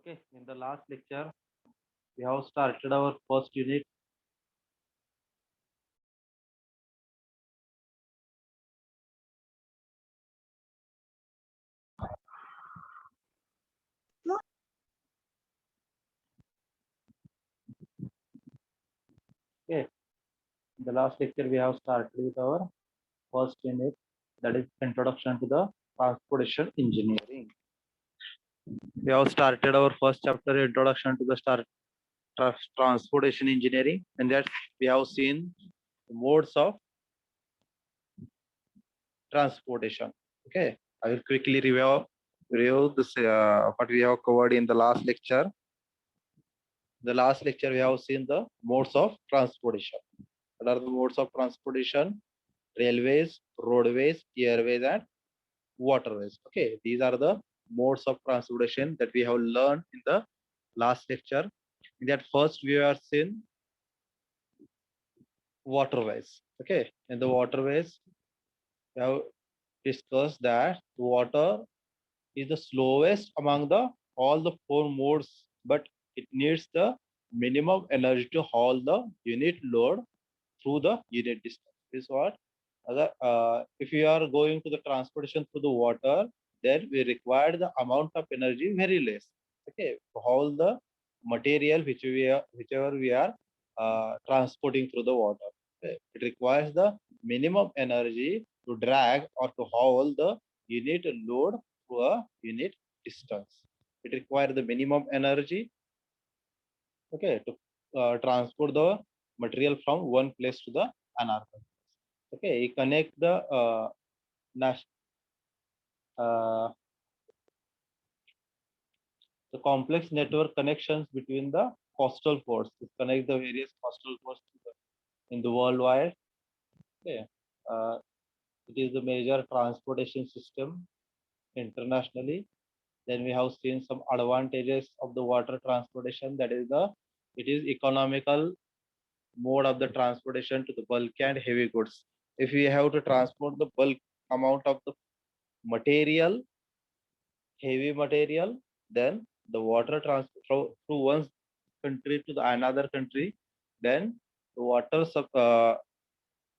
Okay, in the last lecture, we have started our first unit. Okay, in the last lecture, we have started with our first unit, that is introduction to the transportation engineering. We have started our first chapter, introduction to the transportation engineering, and that we have seen modes of transportation. Okay, I will quickly review this what we have covered in the last lecture. The last lecture we have seen the modes of transportation. What are the modes of transportation? Railways, roadways, airways, and waterways. Okay, these are the modes of transportation that we have learned in the last lecture. In that first we have seen waterways. Okay, in the waterways we have discussed that water is the slowest among the all the four modes, but it needs the minimum energy to haul the unit load through the unit distance. Is what if you are going to the transportation through the water, then we require the amount of energy very less. Okay, to haul the material whichever we are transporting through the water. Okay. It requires the minimum energy to drag or to haul the unit load to a unit distance. It requires the minimum energy, okay, to transport the material from one place to the another. Okay, you connect the uh, the complex network connections between the coastal ports. It connects the various coastal ports in the worldwide. Okay, uh, it is the major transportation system internationally. Then we have seen some advantages of the water transportation. That is it is economical mode of the transportation to the bulk and heavy goods. If we have to transport the bulk amount of the material, heavy material, then the water transport through one country to the another country, then the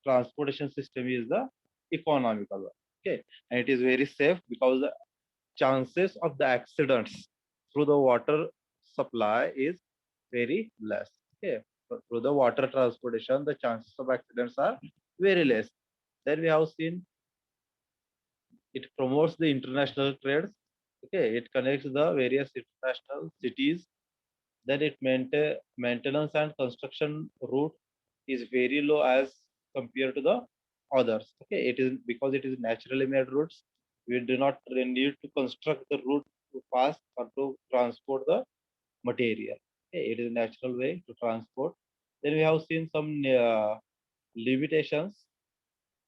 transportation system is the economical one. Okay, and it is very safe because the chances of the accidents through the water supply is very less. Okay, so through the water transportation, the chances of accidents are very less. Then we have seen it promotes the international trades. Okay, it connects the various international cities. Then it maintenance and construction route is very low as compared to the others. Okay, it is because it is naturally made routes. We do not need to construct the route to pass or to transport the material. Okay, it is a natural way to transport. Then we have seen some limitations.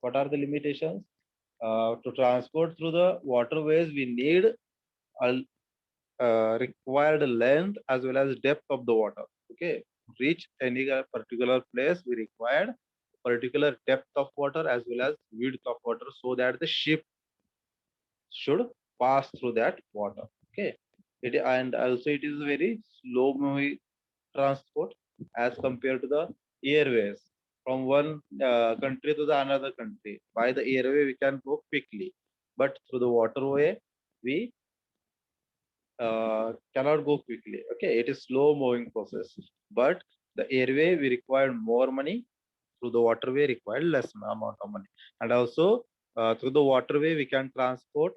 What are the limitations? To transport through the waterways, we need a required length as well as depth of the water. Okay, to reach any particular place, we required particular depth of water as well as width of water so that the ship should pass through that water. Okay, and also it is very slow moving transport as compared to the airways. From one country to the another country, by the airway we can go quickly, but through the waterway we cannot go quickly. Okay, it is slow moving process, but the airway we require more money, through the waterway required less amount of money. And also through the waterway we can transport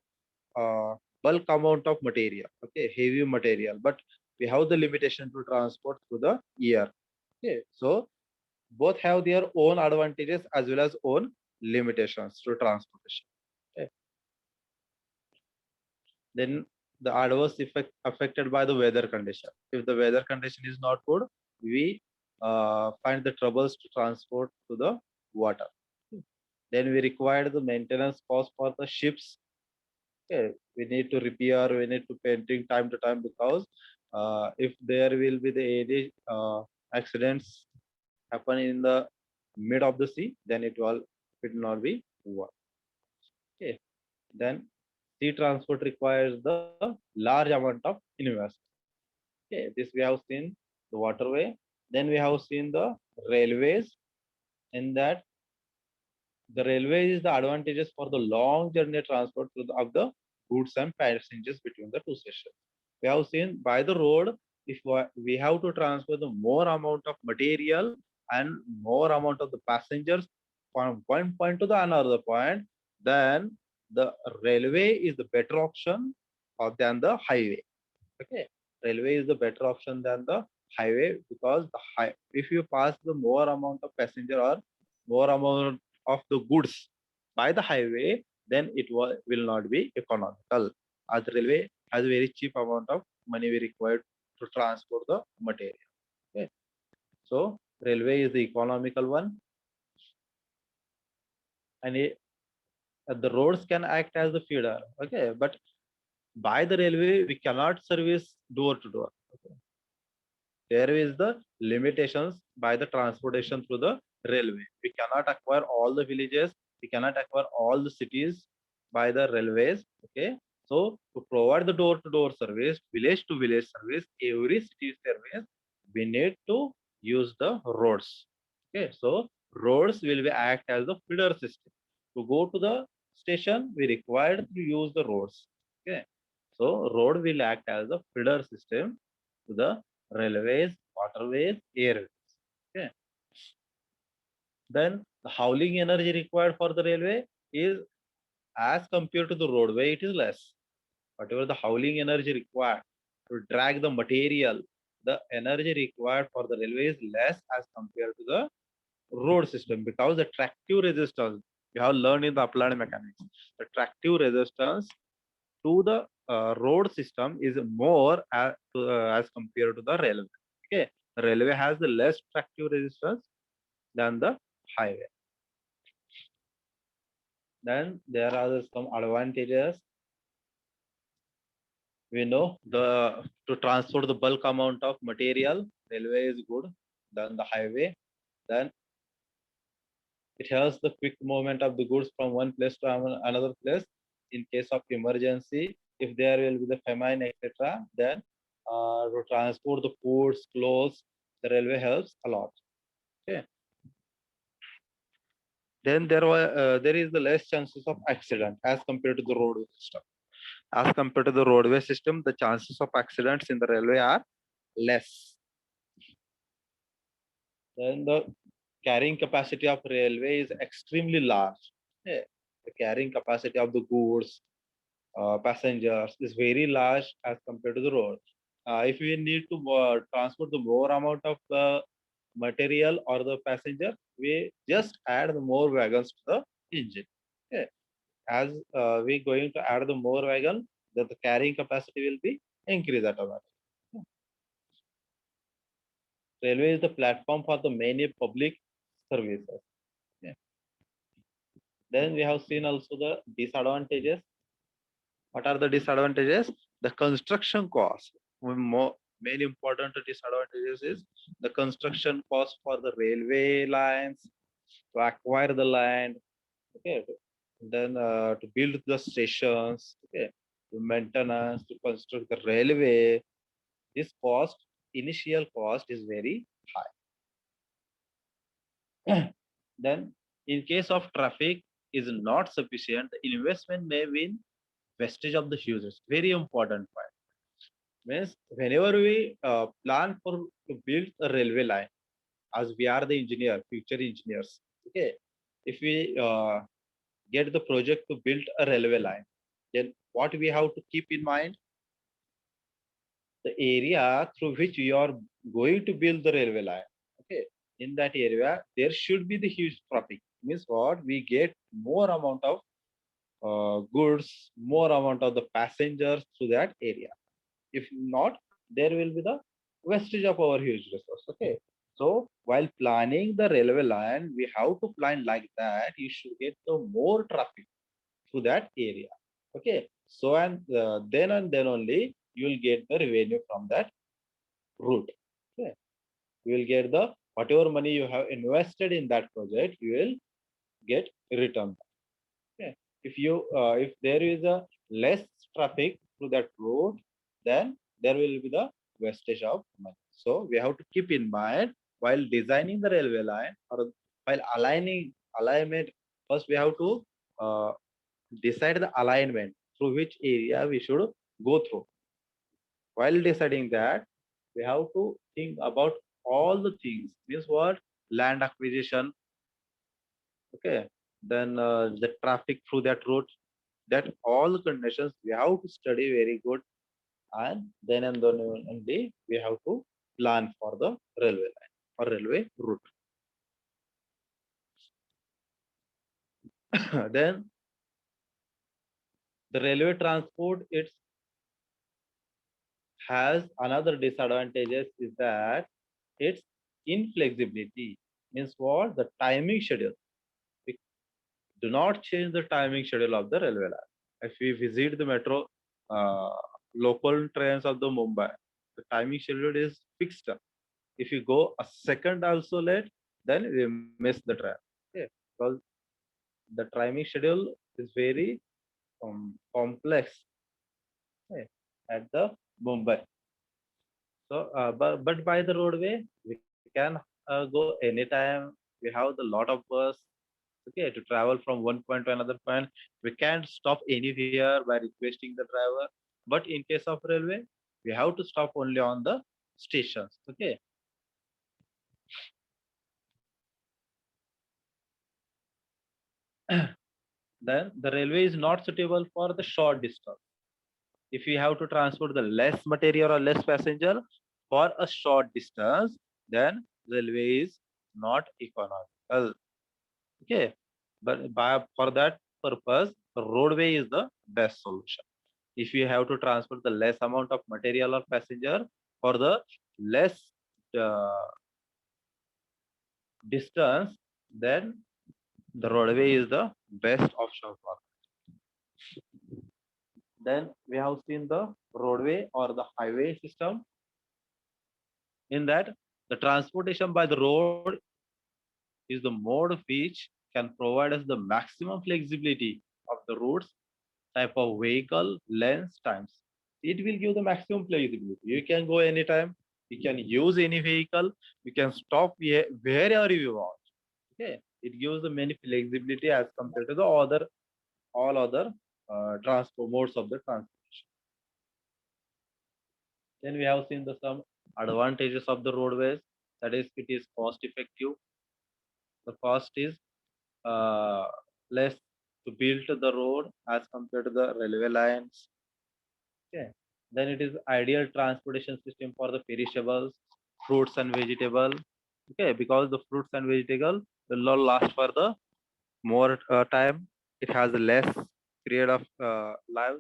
bulk amount of material, okay, heavy material, but we have the limitation to transport through the air. Okay, so both have their own advantages as well as own limitations to transportation. Okay. Then the adverse effect affected by the weather condition. If the weather condition is not good, we find the troubles to transport to the water. Then we require the maintenance cost for the ships. Okay, we need to repair, we need to painting time to time, because if there will be the any accidents happen in the mid of the sea, then it will not be work. Okay, then sea transport requires the large amount of investment. Okay, this we have seen the waterway. Then we have seen the railways. In that, the railway is the advantages for the long journey transport of the goods and passengers between the two stations. We have seen by the road, if we have to transfer the more amount of material and more amount of the passengers from one point to the another point, then the railway is the better option than the highway. Okay, railway is the better option than the highway because if you pass the more amount of passenger or more amount of the goods by the highway, then will not be economical. As the railway has a very cheap amount of money we required to transport the material. Okay, so railway is the economical one, and the roads can act as the feeder. Okay, but by the railway we cannot service door to door. Okay, there is the limitations by the transportation through the railway. We cannot acquire all the villages, we cannot acquire all the cities by the railways. Okay, so to provide the door to door service, village to village service, every city service, we need to use the roads. Okay, so roads will be act as the feeder system. To go to the station, we required to use the roads. Okay, so road will act as a feeder system to the railways, waterways, airways. Okay. Then the hauling energy required for the railway is as compared to the roadway, it is less. Whatever the hauling energy required to drag the material, the energy required for the railway is less as compared to the road system because the tractive resistance you have learned in the applied mechanics. The tractive resistance to the road system is more as compared to the railway. Okay, the railway has the less tractive resistance than the highway. Then there are some advantages. We know the to transport the bulk amount of material, railway is good than the highway. Then it has the quick movement of the goods from one place to another place. In case of emergency, if there will be the famine, etc., then to transport the foods, clothes, the railway helps a lot. Okay. Then there is the less chances of accident as compared to the roadway system. As compared to the roadway system, the chances of accidents in the railway are less. Then the carrying capacity of railway is extremely large. Okay. The carrying capacity of the goods, passengers is very large as compared to the road. If we need to transport the more amount of material or the passenger, we just add the more wagons to the engine. Okay. As we going to add the more wagon, that the carrying capacity will be increased automatically. Railway is the platform for the many public services. Yeah. Then we have seen also the disadvantages. What are the disadvantages? The construction cost. Main important disadvantages is the construction cost for the railway lines to acquire the land. Okay. Then to build the stations. Okay. To maintenance, to construct the railway. This cost, initial cost is very high. Then, in case of traffic is not sufficient, the investment may be vestige of the users. Very important point. Means whenever we plan for to build a railway line, as we are the engineer, future engineers, okay, if we get the project to build a railway line, then what we have to keep in mind, the area through which you are going to build the railway line. Okay, in that area there should be the huge traffic. Means what we get more amount of goods, more amount of the passengers to that area. If not, there will be the wastage of our huge resource. Okay. So while planning the railway line, we have to plan like that. You should get the more traffic to that area. Okay. So and then only you will get the revenue from that route. Okay. You will get the whatever money you have invested in that project, you will get return. Okay. If there is a less traffic to that road, then there will be the wastage of money. So we have to keep in mind while designing the railway line or while aligning alignment. First, we have to decide the alignment through which area we should go through. While deciding that, we have to think about all the things. Means what? Land acquisition, okay, then the traffic through that route, that all the conditions we have to study very good, and then only we have to plan for the railway line or railway route. Then the railway transport, it has another disadvantages is that its inflexibility. Means what? The timing schedule. We do not change the timing schedule of the railway line. If we visit the metro, uh, local trains of the Mumbai, the timing schedule is fixed. If you go a second also late, then we miss the train. Okay, because the timing schedule is very complex, okay, at the Mumbai. So, but by the roadway, we can go anytime. We have the lot of bus, okay, to travel from one point to another point. We can't stop anywhere by requesting the driver. But in case of railway, we have to stop only on the stations. Okay. Then the railway is not suitable for the short distance. If you have to transport the less material or less passenger for a short distance, then railway is not economical. Okay, but for that purpose, roadway is the best solution. If you have to transport the less amount of material or passenger for the less uh, distance, then the roadway is the best option for. Then we have seen the roadway or the highway system. In that, the transportation by the road is the mode which can provide us the maximum flexibility of the routes, type of vehicle, length, times. It will give the maximum flexibility. You can go anytime, you can use any vehicle, you can stop wherever you want. Okay, it gives the many flexibility as compared to the other all other transport modes of the transportation. Then we have seen the some advantages of the roadways. That is, it is cost effective. The cost is uh, less to build the road as compared to the railway lines. Okay. Then it is ideal transportation system for the perishables, fruits and vegetable. Okay, because the fruits and vegetable will not last for the more time. It has a less period of life.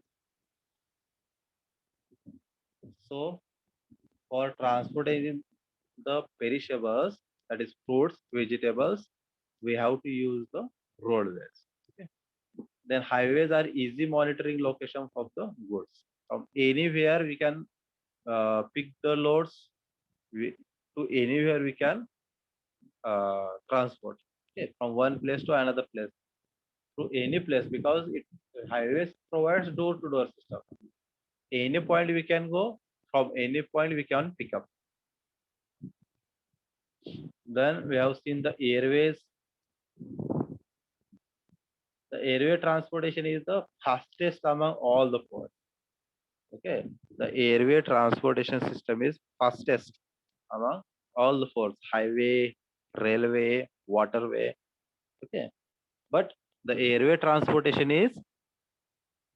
So for transporting the perishables, that is fruits, vegetables, we have to use the roadways. Okay. Then highways are easy monitoring location of the goods. From anywhere we can pick the loads, to anywhere we can transport. Okay, from one place to another place, to any place, because it highways provides door-to-door system. Any point we can go, from any point we can pick up. Then we have seen the airways. The airway transportation is the fastest among all the four. Okay, the airway transportation system is fastest among all the four: highway, railway, waterway. Okay, but the airway transportation is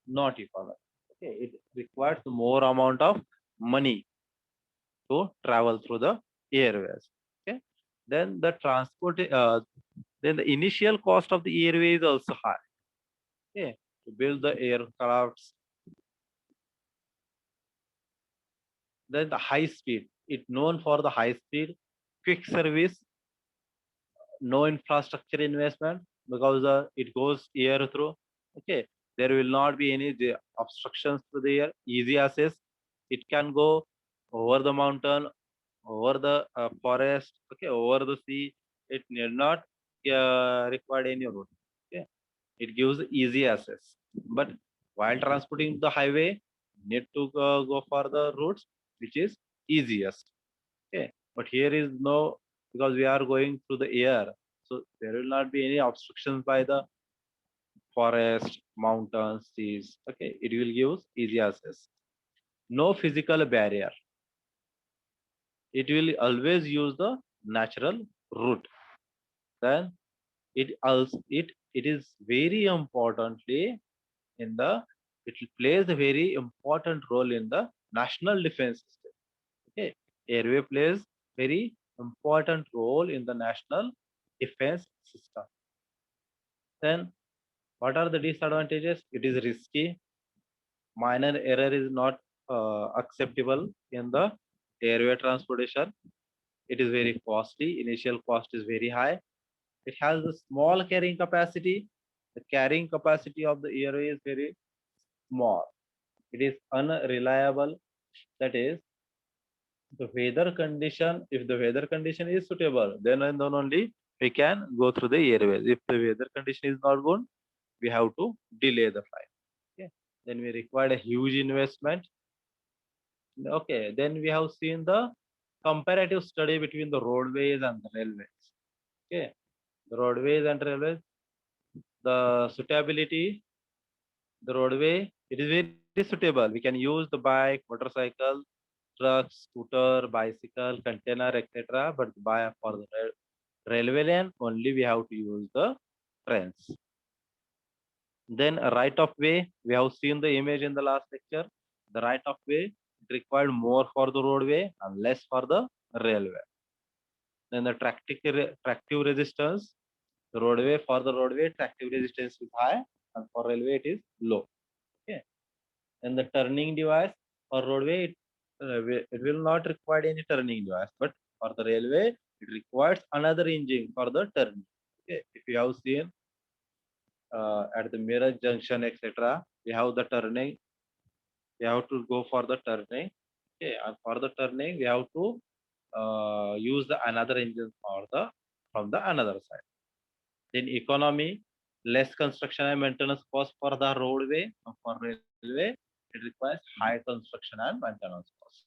not economic. Okay, it requires more amount of money to travel through the airways. Okay, then then the initial cost of the airway is also high. Okay, to build the aircrafts. Then the high speed, it known for the high speed, quick service, no infrastructure investment, because it goes air through. Okay, there will not be any obstructions to the air, easy access. It can go over the mountain, over the forest, okay, over the sea. It need not require any road. Okay, it gives easy access. But while transporting the highway, need to go for the routes which is easiest. Okay, but here is no, because we are going through the air, so there will not be any obstructions by the forest, mountains, seas. Okay, it will give easy access. No physical barrier. It will always use the natural route. Then it is very importantly in the, it plays a very important role in the national defense system. Okay, airway plays very important role in the national defense system. Then what are the disadvantages? It is risky. Minor error is not acceptable in the airway transportation. It is very costly. Initial cost is very high. It has a small carrying capacity. The carrying capacity of the airway is very small. It is unreliable. That is, the weather condition, if the weather condition is suitable, then and then only we can go through the airways. If the weather condition is not good, we have to delay the flight. Okay. Then we require a huge investment. Okay. Then we have seen the comparative study between the roadways and the railways. Okay. The roadways and railways, the suitability, the roadway, it is very suitable. We can use the bike, motorcycle, truck, scooter, bicycle, container, etc. But by for the railway lane, only we have to use the trains. Then a right of way, we have seen the image in the last lecture. The right of way, it required more for the roadway and less for the railway. Then the tractive resistance, the roadway, for the roadway, tractive resistance is high, and for railway it is low. Okay. And the turning device for roadway, it will not require any turning device, but for the railway, it requires another engine for the turning. Okay. If you have seen at the mirror junction, etc., we have the turning. We have to go for the turning. Okay. And for the turning, we have to use the another engine for the from the another side. Then economy, less construction and maintenance cost for the roadway. And for railway, it requires high construction and maintenance cost.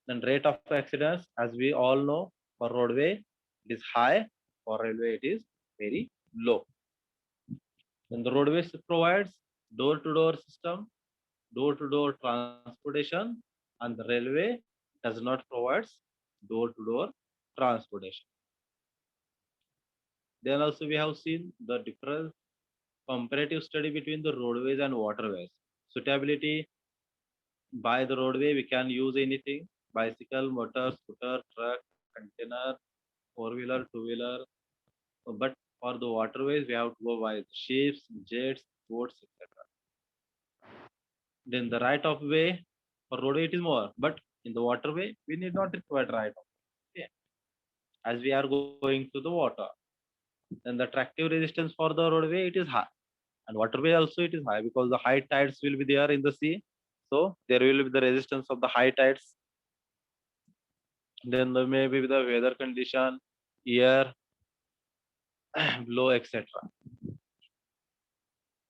Then rate of accidents, as we all know, for roadway it is high, for railway it is very low. Then the roadways provides door-to-door system, door-to-door transportation, and the railway does not provide door-to-door transportation. Then also we have seen the difference, comparative study between the roadways and waterways. Suitability, by the roadway we can use anything: bicycle, motor, scooter, truck, container, four-wheeler, two-wheeler. But for the waterways we have to go by ships, jets, boats, etc. Then the right of way, for roadway it is more, but in the waterway we need not require right of way. Okay. As we are going to the water. Then the tractive resistance for the roadway it is high, and waterway also it is high because the high tides will be there in the sea, so there will be the resistance of the high tides. Then there may be the weather condition, air blow, etc.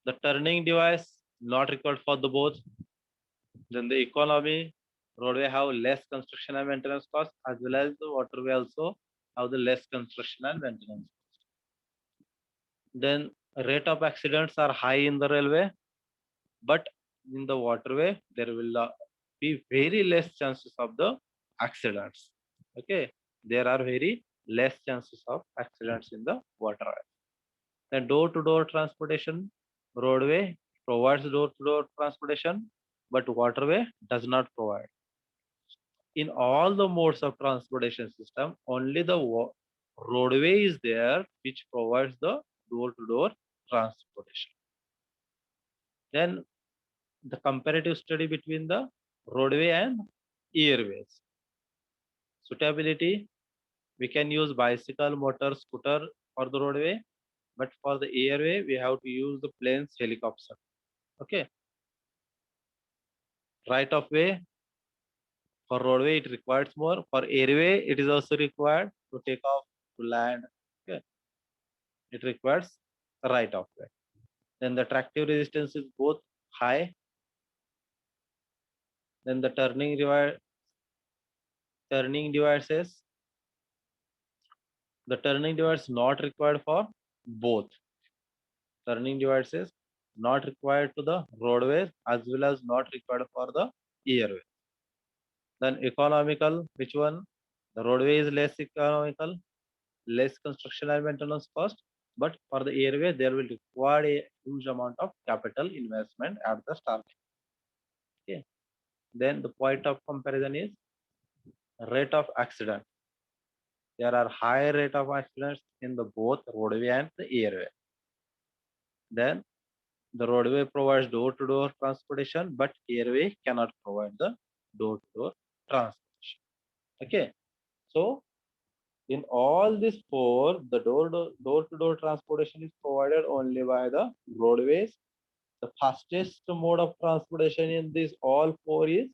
The turning device not required for the both. Then the economy, roadway have less construction and maintenance cost, as well as the waterway also have the less construction and maintenance cost. Then rate of accidents are high in the railway, but in the waterway there will be very less chances of the accidents. Okay, there are very less chances of accidents in the waterway. Then door to door transportation, roadway provides door to door transportation, but waterway does not provide. In all the modes of transportation system, only the roadway is there which provides the door to door transportation. Then the comparative study between the roadway and airways. Suitability, we can use bicycle, motor, scooter for the roadway, but for the airway, we have to use the planes, helicopter. Okay. Right of way, for roadway, it requires more. For airway, it is also required to take off, to land. Okay. It requires right of way. Then the tractive resistance is both high. Then the turning required turning devices. The turning device not required for both. Turning devices not required to the roadways as well as not required for the airways. Then economical, which one? The roadway is less economical, less construction and maintenance cost, but for the airway there will require a huge amount of capital investment at the start. Okay. Then the point of comparison is rate of accident. There are high rate of accidents in the both roadway and the airway. Then the roadway provides door-to-door transportation, but airway cannot provide the door-to-door transportation. Okay, so in all these four, the door-to-door transportation is provided only by the roadways. The fastest mode of transportation in these all four is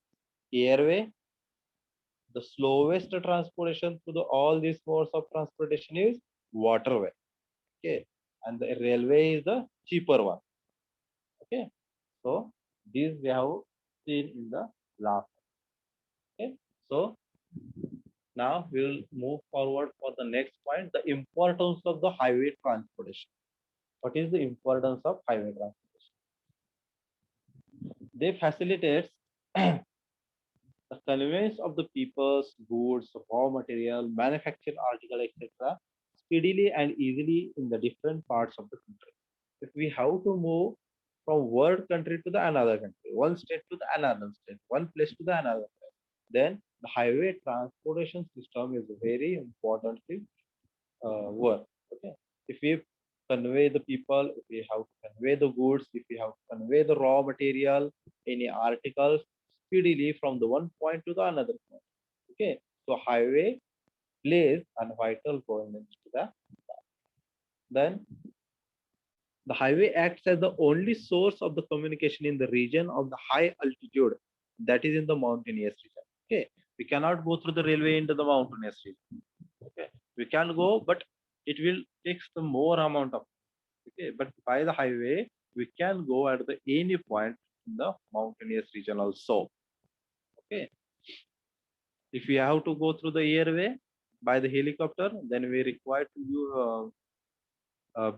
airway. The slowest transportation to the all these modes of transportation is waterway. Okay, and the railway is the cheaper one. Okay, so these we have seen in the last. Okay, so now we will move forward for the next point, the importance of the highway transportation. What is the importance of highway transportation? They facilitate the conveyance of the people's goods, raw material, manufactured article, etc., speedily and easily in the different parts of the country. If we have to move from one country to the another country, one state to the another state, one place to the another place, then the highway transportation system is very important work. Okay, if we convey the people, if we have to convey the goods, if we have to convey the raw material, any articles speedily from the one point to the another point. Okay, so highway plays a vital role into that. Then the highway acts as the only source of the communication in the region of the high altitude, that is in the mountainous region. Okay, we cannot go through the railway into the mountainous region. Okay, we can go, but it will take the more amount of. Okay, but by the highway we can go at the any point in the mountainous region also. Okay, if we have to go through the airway by the helicopter, then we require to use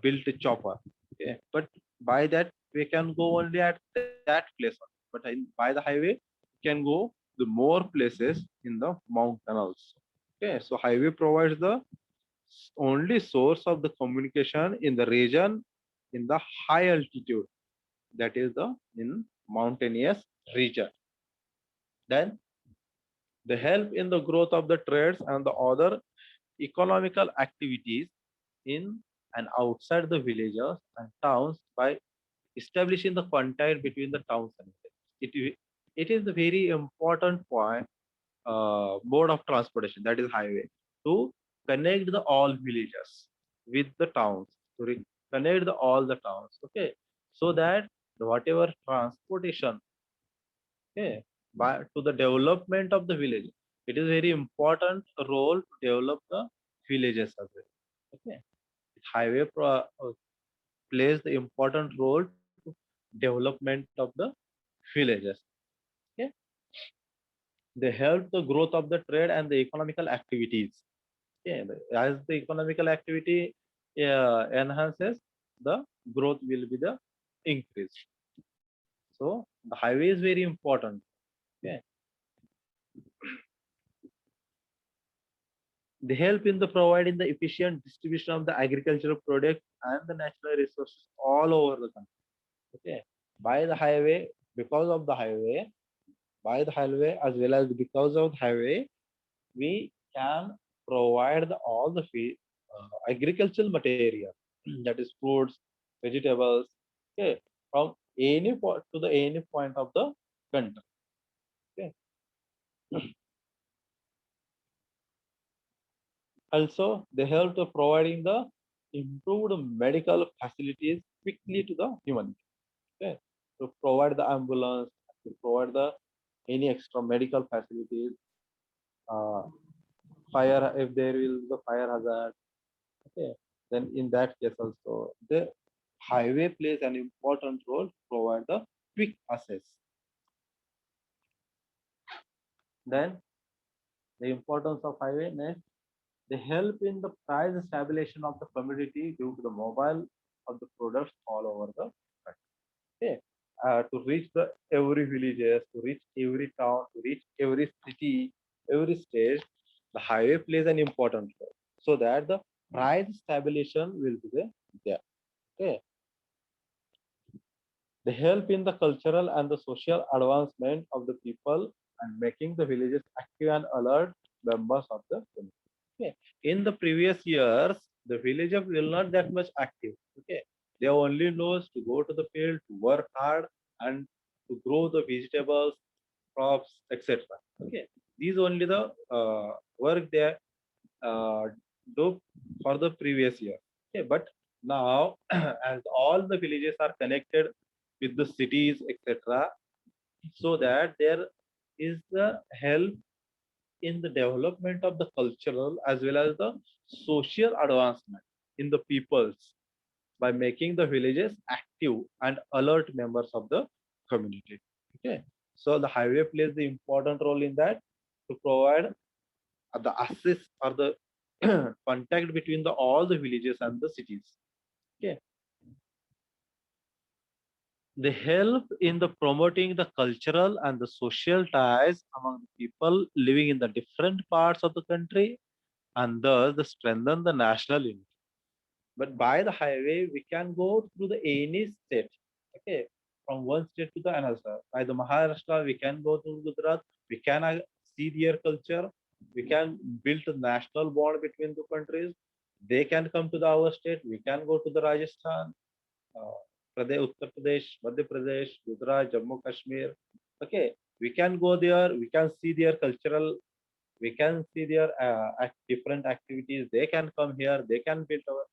build a chopper. Okay, but by that we can go only at that place. But by the highway we can go the more places in the mountain also. Okay, so highway provides the only source of the communication in the region in the high altitude, that is the in mountainous region. Then they help in the growth of the trades and the other economical activities in and outside the villages and towns by establishing the contact between the towns and villages. It is a very important point, mode of transportation, that is highway, to connect the all villages with the towns, to connect the all the towns. Okay, so that whatever transportation, okay, by to the development of the village, it is very important role to develop the villages as well. Okay, highway plays the important role to development of the villages. Okay, they help the growth of the trade and the economical activities. Okay, as the economical activity enhances, the growth will be the increase. So the highway is very important. Okay, they help in the providing the efficient distribution of the agricultural products and the natural resources all over the country. Okay, by the highway, because of the highway, by the highway as well as because of the highway, we can provide all the agricultural material, that is fruits, vegetables, okay, from any point to the any point of the country. Okay. Also, they help to providing the improved medical facilities quickly to the human. Okay. To provide the ambulance, to provide the any extra medical facilities, uh, fire if there is the fire hazard. Okay, then in that case also the highway plays an important role to provide the quick access. Then The importance of highway next, they help in the price stabilization of the commodity due to the mobile of the products all over the country. Okay. To reach the every villages, to reach every town, to reach every city, every state, the highway plays an important role. So that the price stabilization will be there. Okay. They help in the cultural and the social advancement of the people and making the villages active and alert members of the community. Okay. In the previous years, the villagers will not that much active. Okay. They only knows to go to the field, to work hard, and to grow the vegetables, crops, etc. Okay. These only the work they uh, do for the previous year. Okay. But now, as all the villages are connected with the cities, etc., so that there is the help in the development of the cultural as well as the social advancement in the peoples by making the villages active and alert members of the community. Okay, so the highway plays the important role in that to provide the access or the contact between the all the villages and the cities. Okay, they help in the promoting the cultural and the social ties among the people living in the different parts of the country, and thus they strengthen the national unity. But by the highway, we can go through the any state. Okay, from one state to the another. By the Maharashtra, we can go to Gujarat. We can see their culture. We can build a national bond between the countries. They can come to the our state. We can go to the Rajasthan, Uttar Pradesh, Madhya Pradesh, Gujarat, Jammu Kashmir. Okay, we can go there. We can see their cultural. We can see their different activities. They can come here. They can build our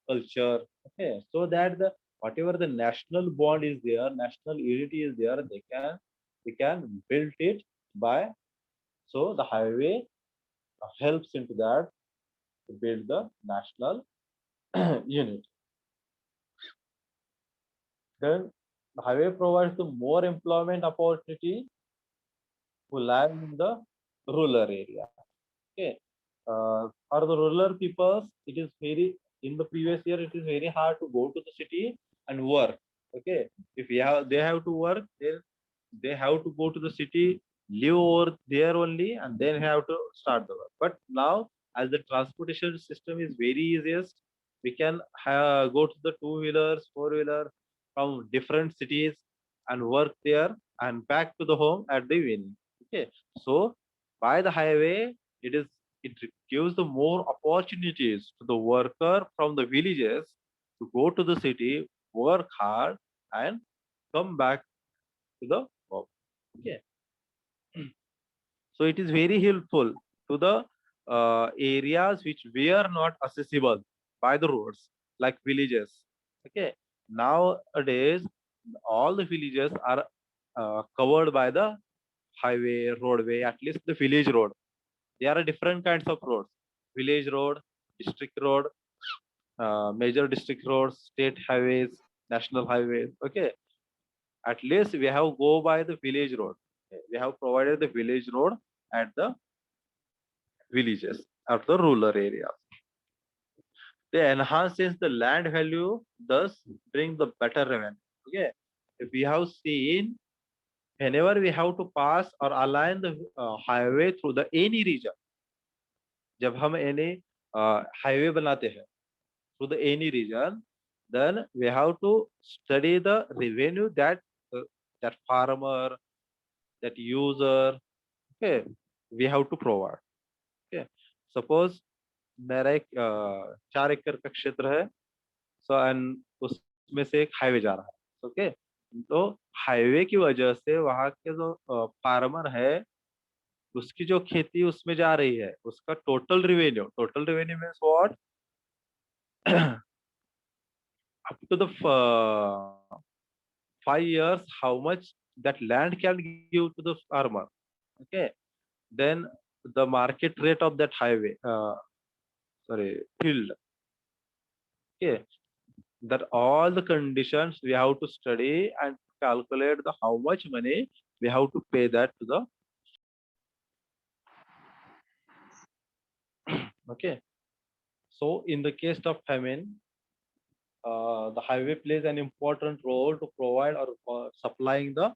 culture. Okay, so that the whatever the national bond is there, national unity is there, they can build it by. So the highway helps into that to build the national unity. Then the highway provides the more employment opportunity who live in the rural area. Okay, for the rural peoples, it is very in the previous year it is very hard to go to the city and work. Okay, if they have to work, they have to go to the city, live over there only, and then have to start the work. But now, as the transportation system is very easiest, we can go to the two-wheelers, four-wheeler from different cities and work there and back to the home at the evening. Okay, so by the highway, it gives the more opportunities to the worker from the villages to go to the city, work hard, and come back to the home. Okay, so it is very helpful to the areas which were not accessible by the roads, like villages. Okay, nowadays all the villages are covered by the highway, roadway, at least the village road. There are different kinds of roads: village road, district road, major district roads, state highways, national highways. Okay, at least we have go by the village road. Okay, we have provided the village road at the villages of the rural areas. They enhances the land value, thus bring the better revenue. Okay, if we have seen whenever we have to pass or align the highway through the any region, जब हम any highway बनाते हैं through the any region, then we have to study the revenue that that farmer, that user, okay, we have to provide. Okay, suppose मेरा एक 4 एकड़ का क्षेत्र है, सो एंड उसमें से एक हाईवे जा रहा है. ओके, तो हाईवे की वजह से वहां के जो फार्मर है, उसकी जो खेती उसमें जा रही है, उसका total revenue means what, up to the 5 years, how much that land can give to the farmer. Okay, then the market rate of that highway, sorry, field. Okay, that all the conditions we have to study and calculate the how much money we have to pay that to the. Okay. So in the case of famine, the highway plays an important role to provide or supplying the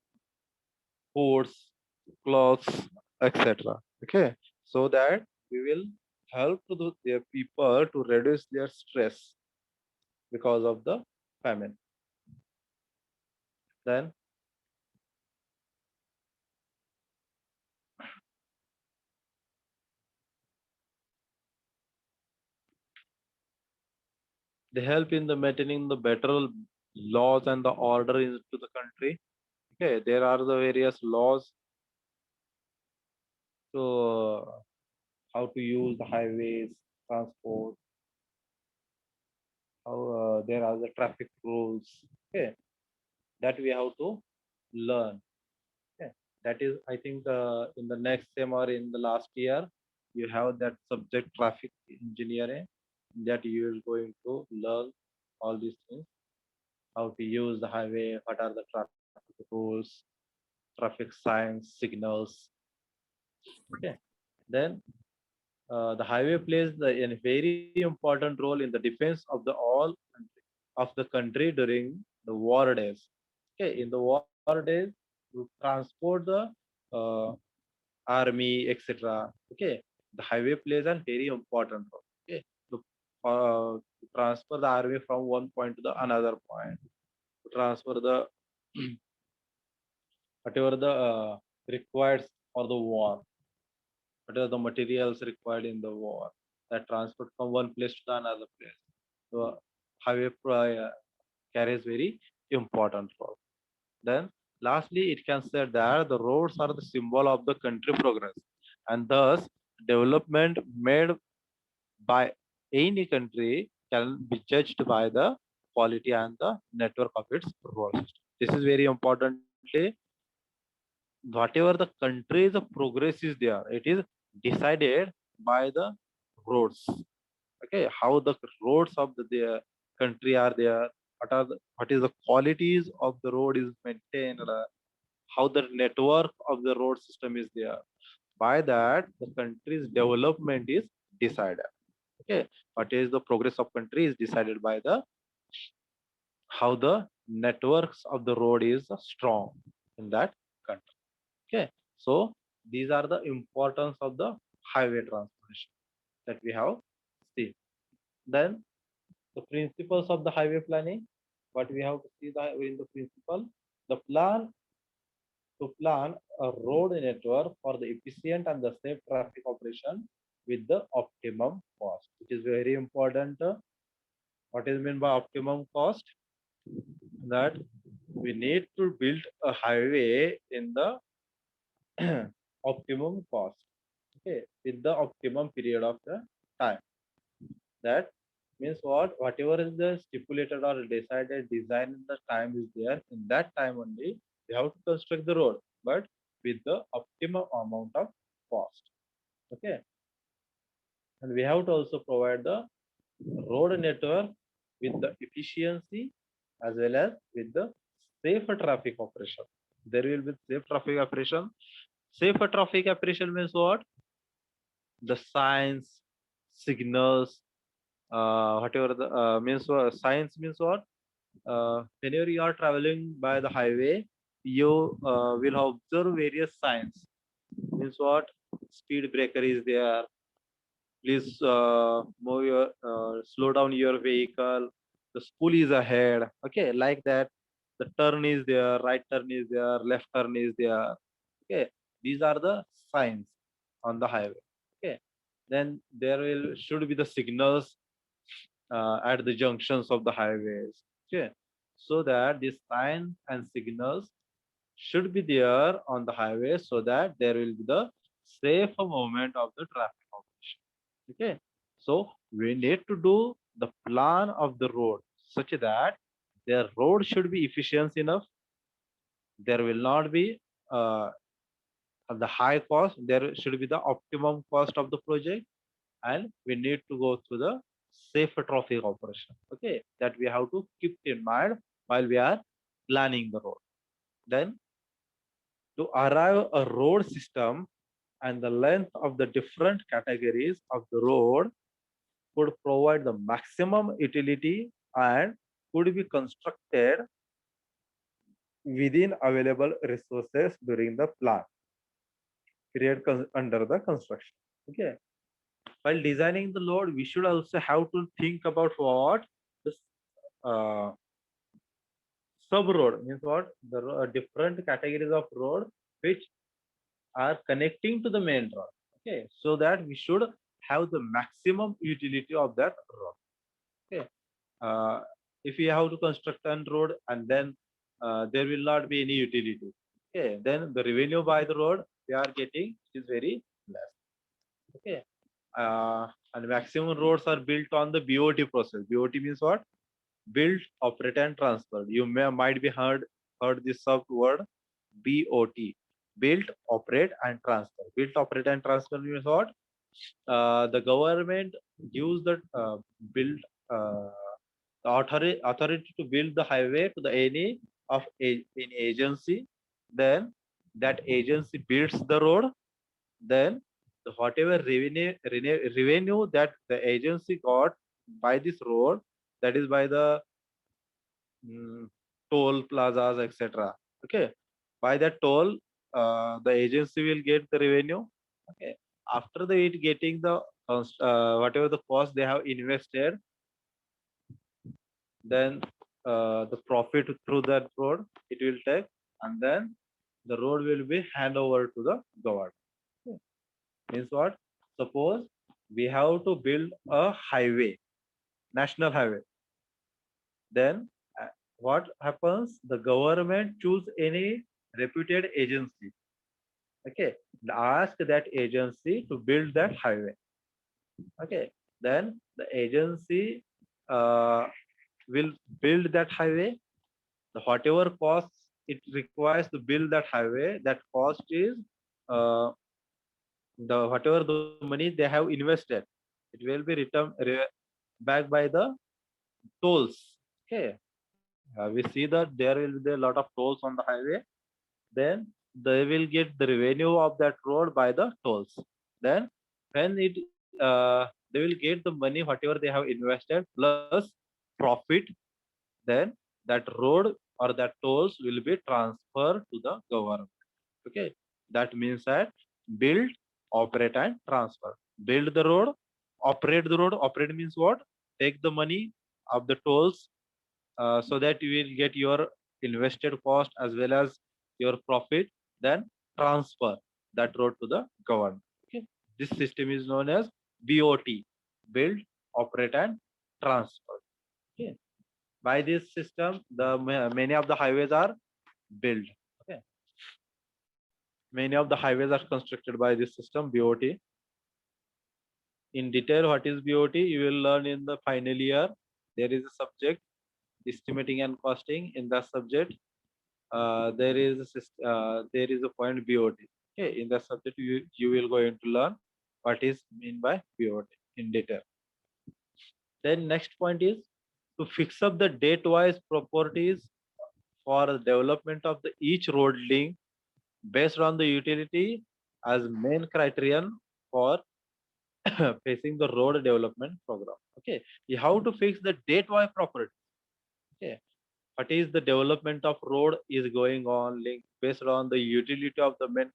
foods, clothes, etc. Okay, so that we will help to their people to reduce their stress because of the famine. Then they help in the maintaining the better laws and the order into the country. Okay, there are the various laws to how to use the highways, transport, how there are the traffic rules. Okay, that we have to learn. Okay. That is, I think, in the next sem or in the last year, you have that subject traffic engineering that you is going to learn all these things, how to use the highway, what are the traffic rules, traffic signs, signals. Okay. Then the highway plays a very important role in the defense of the all of the country during the war days. Okay, in the war days, to transport the uh, army, etc. Okay, the highway plays a very important role. Okay, to transfer the army from one point to the another point, to transfer the whatever the required for the war, whatever the materials required in the war, that transport from one place to the another place. So highway carries very important role. Then, lastly, it can say that the roads are the symbol of the country progress, and thus development made by any country can be judged by the quality and the network of its road system. This is very importantly, whatever the country's progress is there, it is decided by the roads. Okay, how the roads of the country are there, what is the qualities of the road is maintained, how the network of the road system is there. By that, the country's development is decided. Okay, what is the progress of country is decided by the how the networks of the road is strong in that country. Okay, so these are the importance of the highway transportation that we have seen. Then the principles of the highway planning. What we have to see in the principle, the plan a road network for the efficient and the safe traffic operation with the optimum cost. It is very important. What is meant by optimum cost? That we need to build a highway in the optimum cost. Okay, with the optimum period of the time. That means what? Whatever is the stipulated or decided design in the time is there. In that time only, we have to construct the road, but with the optimum amount of cost. Okay, and we have to also provide the road network with the efficiency as well as with the safer traffic operation. There will be safe traffic operation. Safer traffic operation means what? The signs, signals, whatever the means science means what? Whenever you are traveling by the highway, you will observe various signs. Means what? Speed breaker is there. Please move your slow down your vehicle. The school is ahead. Okay, like that. The turn is there, right turn is there, left turn is there. Okay, these are the signs on the highway. Okay, then there will should be the signals at the junctions of the highways. Okay, so that these signs and signals should be there on the highway so that there will be the safe movement of the traffic operation. Okay, so we need to do the plan of the road such that their road should be efficient enough. There will not be the high cost. There should be the optimum cost of the project, and we need to go through the safer traffic operation. Okay, that we have to keep in mind while we are planning the road. Then to arrive a road system, and the length of the different categories of the road could provide the maximum utility and could be constructed within available resources during the plan period under the construction. Okay. While designing the load, we should also have to think about what this uh, sub road means. What the different categories of road which are connecting to the main road. Okay, so that we should have the maximum utility of that road. Okay, uh, if we have to construct a road and then there will not be any utility. Okay, then the revenue by the road we are getting is very less. Okay, and maximum roads are built on the BOT process. BOT means what? Build, operate, and transfer. You might be heard this sub word BOT. Build, operate, and transfer. Build, operate, and transfer means what? The government gives the build the authority to build the highway to the any of an agency. Then that agency builds the road. Then the whatever revenue that the agency got by this road, that is by the mm, toll plazas, etc. Okay, by that toll, the agency will get the revenue. Okay, after the it getting the whatever the cost they have invested, then the profit through that road it will take, and then the road will be hand over to the government. Okay. Means what? Suppose we have to build a highway, national highway. Then what happens? The government choose any reputed agency. Okay, and ask that agency to build that highway. Okay, then the agency uh, will build that highway. The whatever costs it requires to build that highway, that cost is uh, the whatever the money they have invested, it will be returned back by the tolls. Okay, we see that there will be a lot of tolls on the highway. Then they will get the revenue of that road by the tolls. Then when it they will get the money whatever they have invested plus profit. Then that road or that tolls will be transferred to the government. Okay, that means that build, operate, and transfer. Build the road, operate the road. Operate means what? Take the money of the tolls so that you will get your invested cost as well as your profit. Then transfer that road to the government. Okay, this system is known as BOT: build, operate, and transfer. Okay, by this system, the many of the highways are built. Okay, many of the highways are constructed by this system BOT. In detail, what is BOT? You will learn in the final year. There is a subject estimating and costing. In that subject, there is a point BOT. Okay, in that subject you will going to learn what is mean by BOT in detail. Then next point is to fix up the date-wise properties for the development of the each road link based on the utility as main criterion for facing the road development program. Okay, you have to fix the date-wise property. Okay, what is the development of road is going on link based on the utility of the main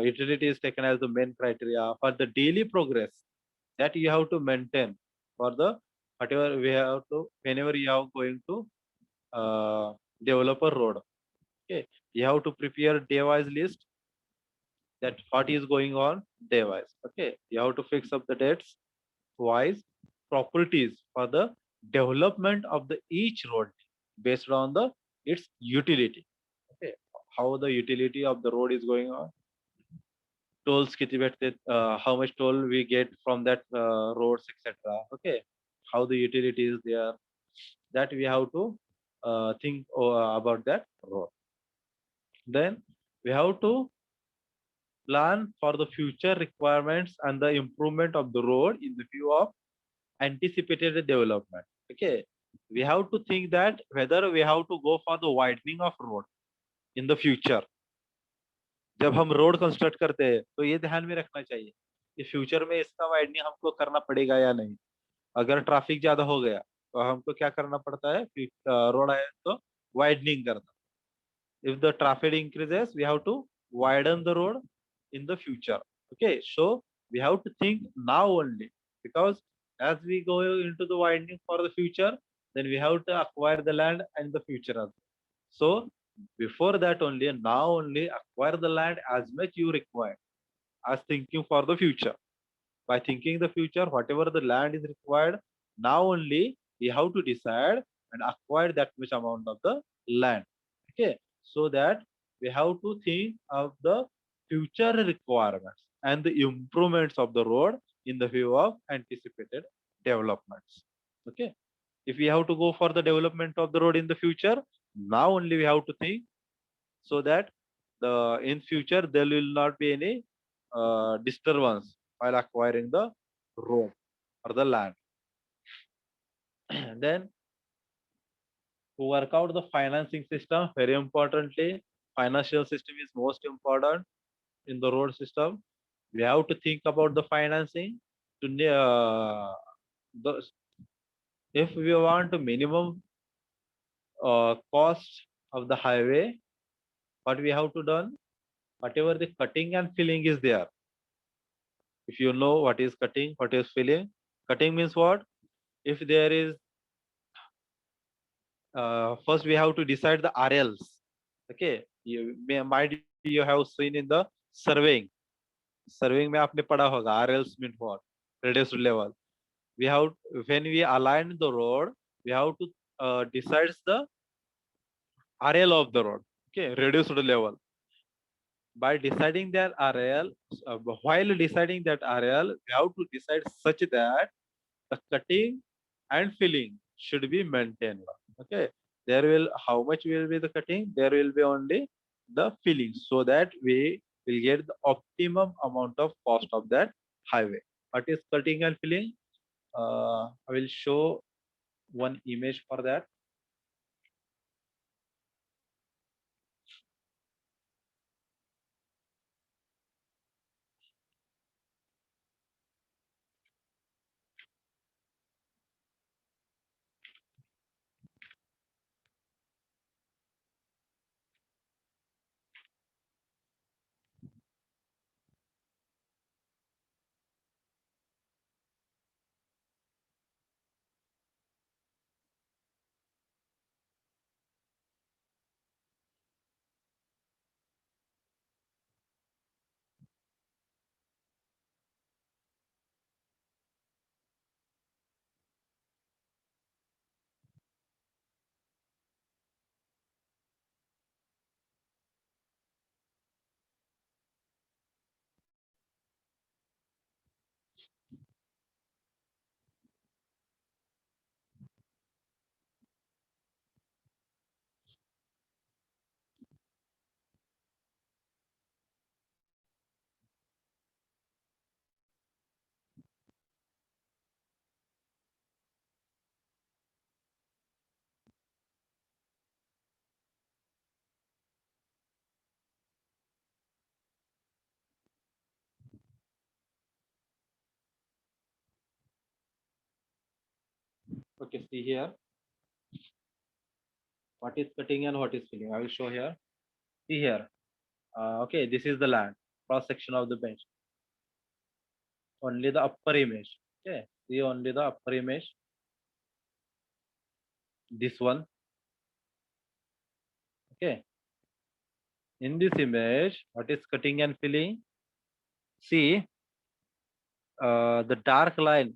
utility is taken as the main criteria for the daily progress that you have to maintain for the whatever we have to whenever you are going to develop a road. Okay, you have to prepare day-wise list that what is going on day-wise. Okay, you have to fix up the dates wise properties for the development of the each road based on the its utility. Okay, how the utility of the road is going on, tolls kiti bette, how much toll we get from that roads, etc. Okay, how the utility is there, that we have to think about that road. Then we have to plan for the future requirements and the improvement of the road in the view of anticipated development. Okay, we have to think that whether we have to go for the widening of road in the future. जब हम road construct करते हैं तो ये ध्यान में रखना चाहिए कि फ्यूचर में इसका वाइडनिंग हमको करना पड़ेगा या नहीं। अगर ट्रैफिक ज्यादा हो गया तो हमको क्या करना पड़ता है, रोड है तो वाइडनिंग करना। If the traffic increases, we have to widen the road in the future. Okay, so we have to think now only, because as we go into the widening for the future, then we have to acquire the land and the future as well. So before that only, now only acquire the land as much you require as thinking for the future. By thinking the future, whatever the land is required, now only we have to decide and acquire that much amount of the land. Okay, so that we have to think of the future requirements and the improvements of the road in the view of anticipated developments. Okay, if we have to go for the development of the road in the future, now only we have to think, so that the in future there will not be any disturbance while acquiring the road or the land. Then to work out the financing system, very importantly, financial system is most important in the road system. We have to think about the financing to the if we want a minimum cost of the highway, what we have to done, whatever the cutting and filling is there. If you know what is cutting, what is filling, cutting means what? If there is first we have to decide the RLs. Okay, might you have seen in the surveying. Surveying में आपने पढ़ा होगा RLs mean what? Reduced level. We have, when we align the road, we have to decide the RL of the road. Okay, reduced level. By deciding that RL, while deciding that RL, we have to decide such that the cutting and filling should be maintained. Okay, there will, how much will be the cutting, there will be only the filling, so that we will get the optimum amount of cost of that highway. What is cutting and filling? I will show one image for that. Okay, see here, what is cutting and what is filling. I will show here. See here. Okay, this is the land, cross section of the bench. Only the upper image. Okay, see only the upper image. This one. Okay, in this image, what is cutting and filling? See, the dark line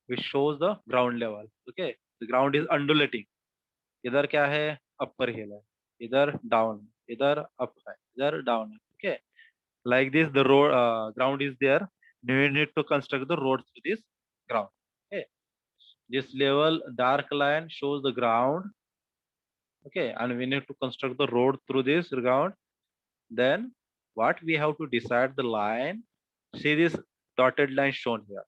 which shows the ground level. Okay, the ground is undulating. इधर क्या है, upper hill है, इधर down, इधर up है, इधर down है. Okay, like this the road ground is there. We need to construct the road to this ground. Okay, this level dark line shows the ground. Okay, and we need to construct the road through this ground. Then what we have to decide the line. See this dotted line shown here.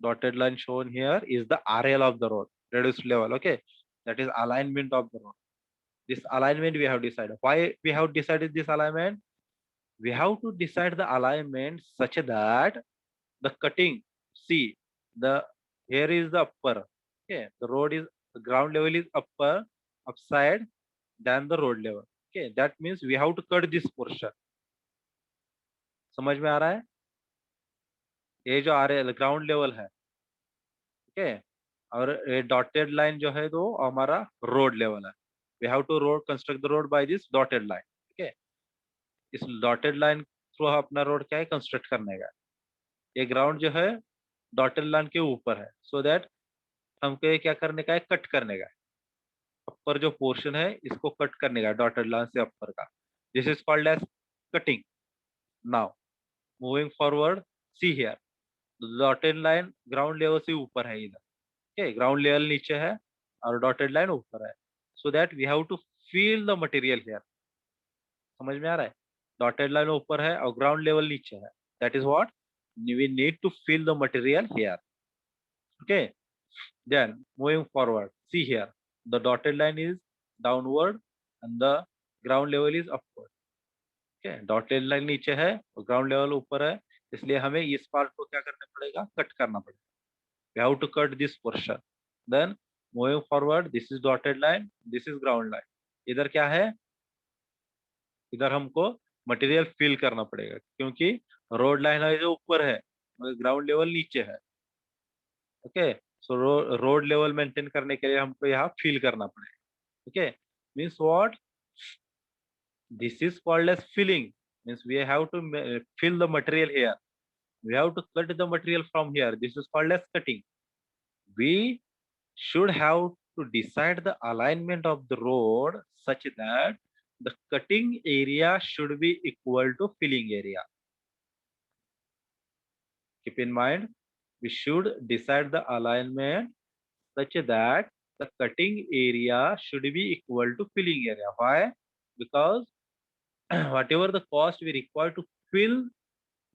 Dotted line shown here is the RL of the road, reduced level. Okay, that is alignment of the road. This alignment we have decided. Why we have decided this alignment? We have to decide the alignment such that the cutting, see, the here is the upper, okay, the road is, the ground level is upside than the road level, okay, that means we have to cut this portion. समझ में आ रहा है? ये जो आ रहा है ground level है, ठीक है, और ये डॉटेड लाइन जो है तो हमारा रोड लेवल है. We have to road construct the road by this dotted line, ठीक है. इस डॉटेड लाइन थ्रू अपना रोड क्या है कंस्ट्रक्ट करने का. ये ग्राउंड जो है डॉटेड लाइन के ऊपर है, सो दैट हमको ये क्या करने का है, कट करने का है. अपर जो पोर्शन है इसको कट करने का डॉटेड लाइन से अपर का. This is called as cutting. Now moving forward, see here, dotted line ground level से ऊपर है इधर, okay, ग्राउंड लेवल नीचे है और डॉटेड लाइन ऊपर है, so that we have to fill the material here. समझ में आ रहा है? डॉटेड लाइन ऊपर है और ग्राउंड लेवल नीचे है, that is what we need to fill the material here. Okay, then moving forward, see here, the dotted line is downward and the ground level is upward. Okay, dotted line नीचे है और ground level ऊपर है, इसलिए हमें इस part को क्या करना पड़ेगा, कट करना पड़ेगा. We have to cut this portion. Then moving forward, this is dotted line, this is ground line. इधर क्या है, इधर हमको मटेरियल फिल करना पड़ेगा क्योंकि रोड लाइन है जो ऊपर है, ग्राउंड लेवल नीचे है. Okay, so road level maintain करने के लिए हमको यहाँ फिल करना पड़ेगा. Okay, means what, this is called as filling. Means we have to fill the material here. We have to cut the material from here. This is called as cutting. We should have to decide the alignment of the road such that the cutting area should be equal to filling area. Keep in mind, we should decide the alignment such that the cutting area should be equal to filling area. Why? Because whatever the cost we require to fill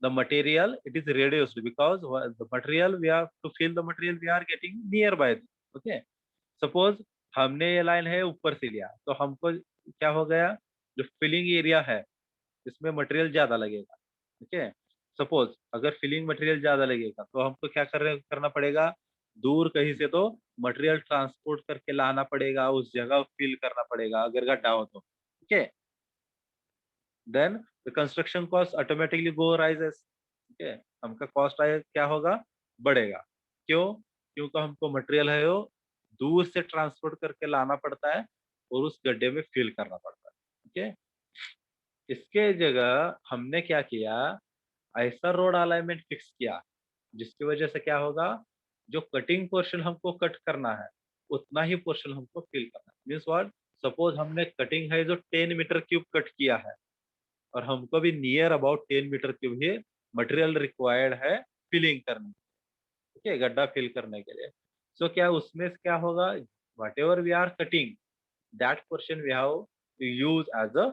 the material, it is reduced because the material we have to fill the material we are getting nearby. Okay, suppose हमने ये line है ऊपर से लिया तो हमको क्या हो गया, जो फिलिंग एरिया है इसमें मटेरियल ज्यादा लगेगा. ठीक है, सपोज अगर फिलिंग मटेरियल ज्यादा लगेगा तो हमको क्या करना पड़ेगा, दूर कहीं से तो मटेरियल ट्रांसपोर्ट करके लाना पड़ेगा, उस जगह फिल करना पड़ेगा अगर गड्ढा हो तो. ठीक है, then the construction cost automatically go rises. ठीक है, हमका कॉस्ट आए क्या होगा, बढ़ेगा. क्यों? क्योंकि हमको मटेरियल है वो दूर से ट्रांसपोर्ट करके लाना पड़ता है और उस गड्ढे में फिल करना पड़ता है. ठीक है, इसके जगह हमने क्या किया, ऐसा रोड अलाइनमेंट फिक्स किया जिसकी वजह से क्या होगा, जो कटिंग पोर्शन हमको कट करना है उतना ही पोर्शन हमको फिल करना है. मीन्स व्हाट, सपोज हमने कटिंग है जो 10 मीटर क्यूब कट किया है और हमको भी नियर अबाउट 10 मीटर क्यूब ही मटेरियल रिक्वायर्ड है फिलिंग करने. ठीक है, गड्ढा फिल करने के लिए. सो क्या उसमें से क्या होगा, whatever we are cutting that portion we have to use as a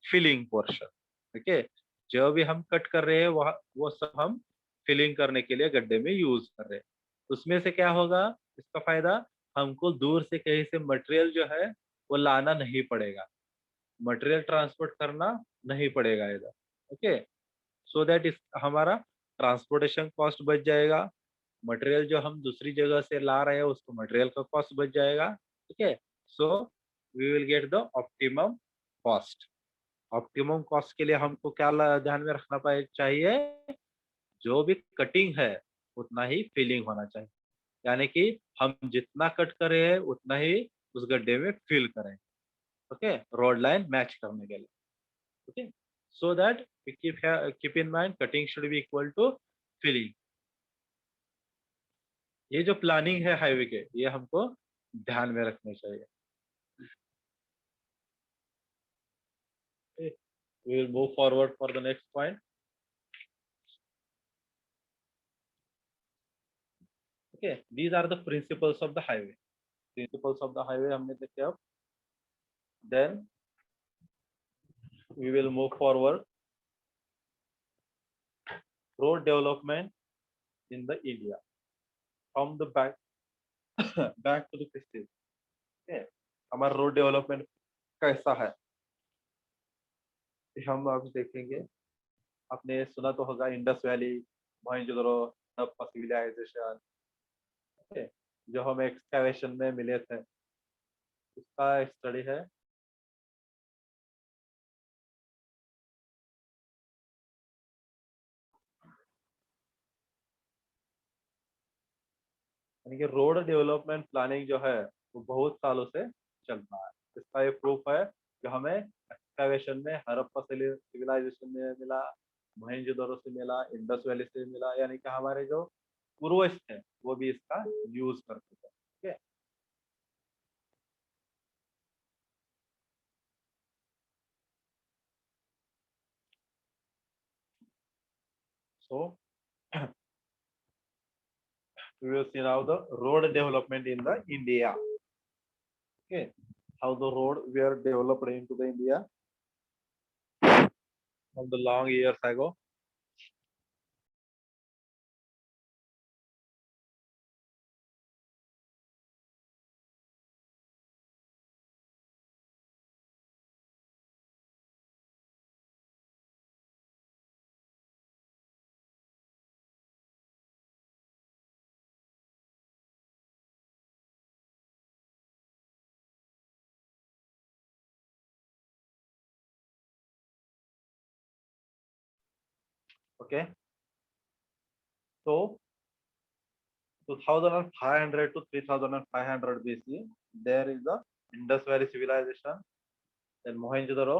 filling portion. ठीक है, जो भी हम कट कर रहे हैं वो सब हम फिलिंग करने के लिए गड्ढे में यूज कर रहे हैं. उसमें से क्या होगा, इसका फायदा, हमको दूर से कहीं से मटेरियल जो है वो लाना नहीं पड़ेगा, मटेरियल ट्रांसपोर्ट करना नहीं पड़ेगा इधर. ओके, सो दैट इस हमारा ट्रांसपोर्टेशन कॉस्ट बच जाएगा, मटेरियल जो हम दूसरी जगह से ला रहे हैं उसको मटेरियल का कॉस्ट बच जाएगा. ठीक है, so we will get the optimum cost. Optimum cost के लिए हमको क्या ध्यान में रखना चाहिए, जो भी कटिंग है उतना ही फिलिंग होना चाहिए, यानी कि हम जितना कट करे हैं उतना ही उस गड्ढे में फिल करें. ओके, रोड लाइन मैच करने के लिए. Okay, so that we keep in mind cutting should be equal to filling. ये जो प्लानिंग है हाईवे के, ये हमको ध्यान में रखने चाहिए. We will move forward for the next point. Okay, these are the principles of the highway. Principles of the highway हमने देखे अब. Then we will move forward. Road development in the India from the back back to the present. Okay, हमारा road development कैसा है हम अब देखेंगे। आपने सुना तो होगा Indus valley, Mohenjodaro, Harappa civilization, जो हम एक्सकैवेशन में मिले थे, उसका स्टडी है। यानी कि रोड डेवलपमेंट प्लानिंग जो है वो बहुत सालों से चलता है। इसका ये प्रूफ है कि हमें एक्सकैवेशन में हड़प्पा सिविलाइजेशन में मिला, मोहनजोदड़ो से मिला, इंडस वैली से मिला, यानी कि हमारे जो पूर्वज थे वो भी इसका यूज करते थे। ठीक है। सो we will see now the road development in the India. Okay, how the road were developed into the India from the long years ago. Okay, so 2500 to 3500 BC, there is the Indus Valley civilization. Then Mohenjo-daro,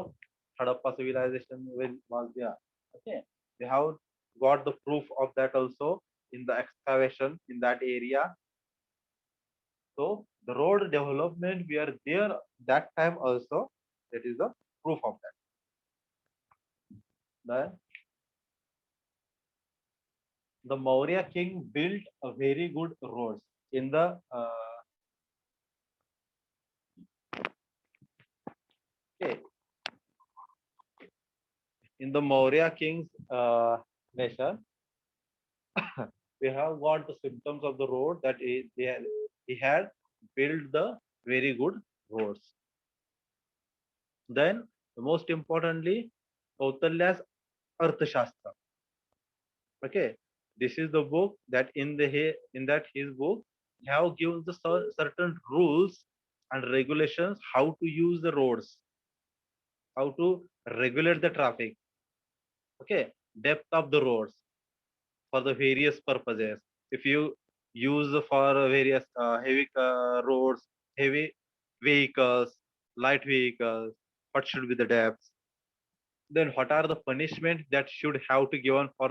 Harappa civilization was there. Okay, we have got the proof of that also in the excavation in that area. So the road development we are there that time also. That is the proof of that. The Maurya king built a very good roads in the okay, in the Maurya king's nation. We have got the symptoms of the road that he had built the very good roads. Then, most importantly, Kautalya's Arthashastra. Okay, this is the book that in that his book he have given the certain rules and regulations how to use the roads, how to regulate the traffic. Okay, depth of the roads for the various purposes. If you use for various heavy roads, heavy vehicles, light vehicles, what should be the depth? Then what are the punishments that should have to given for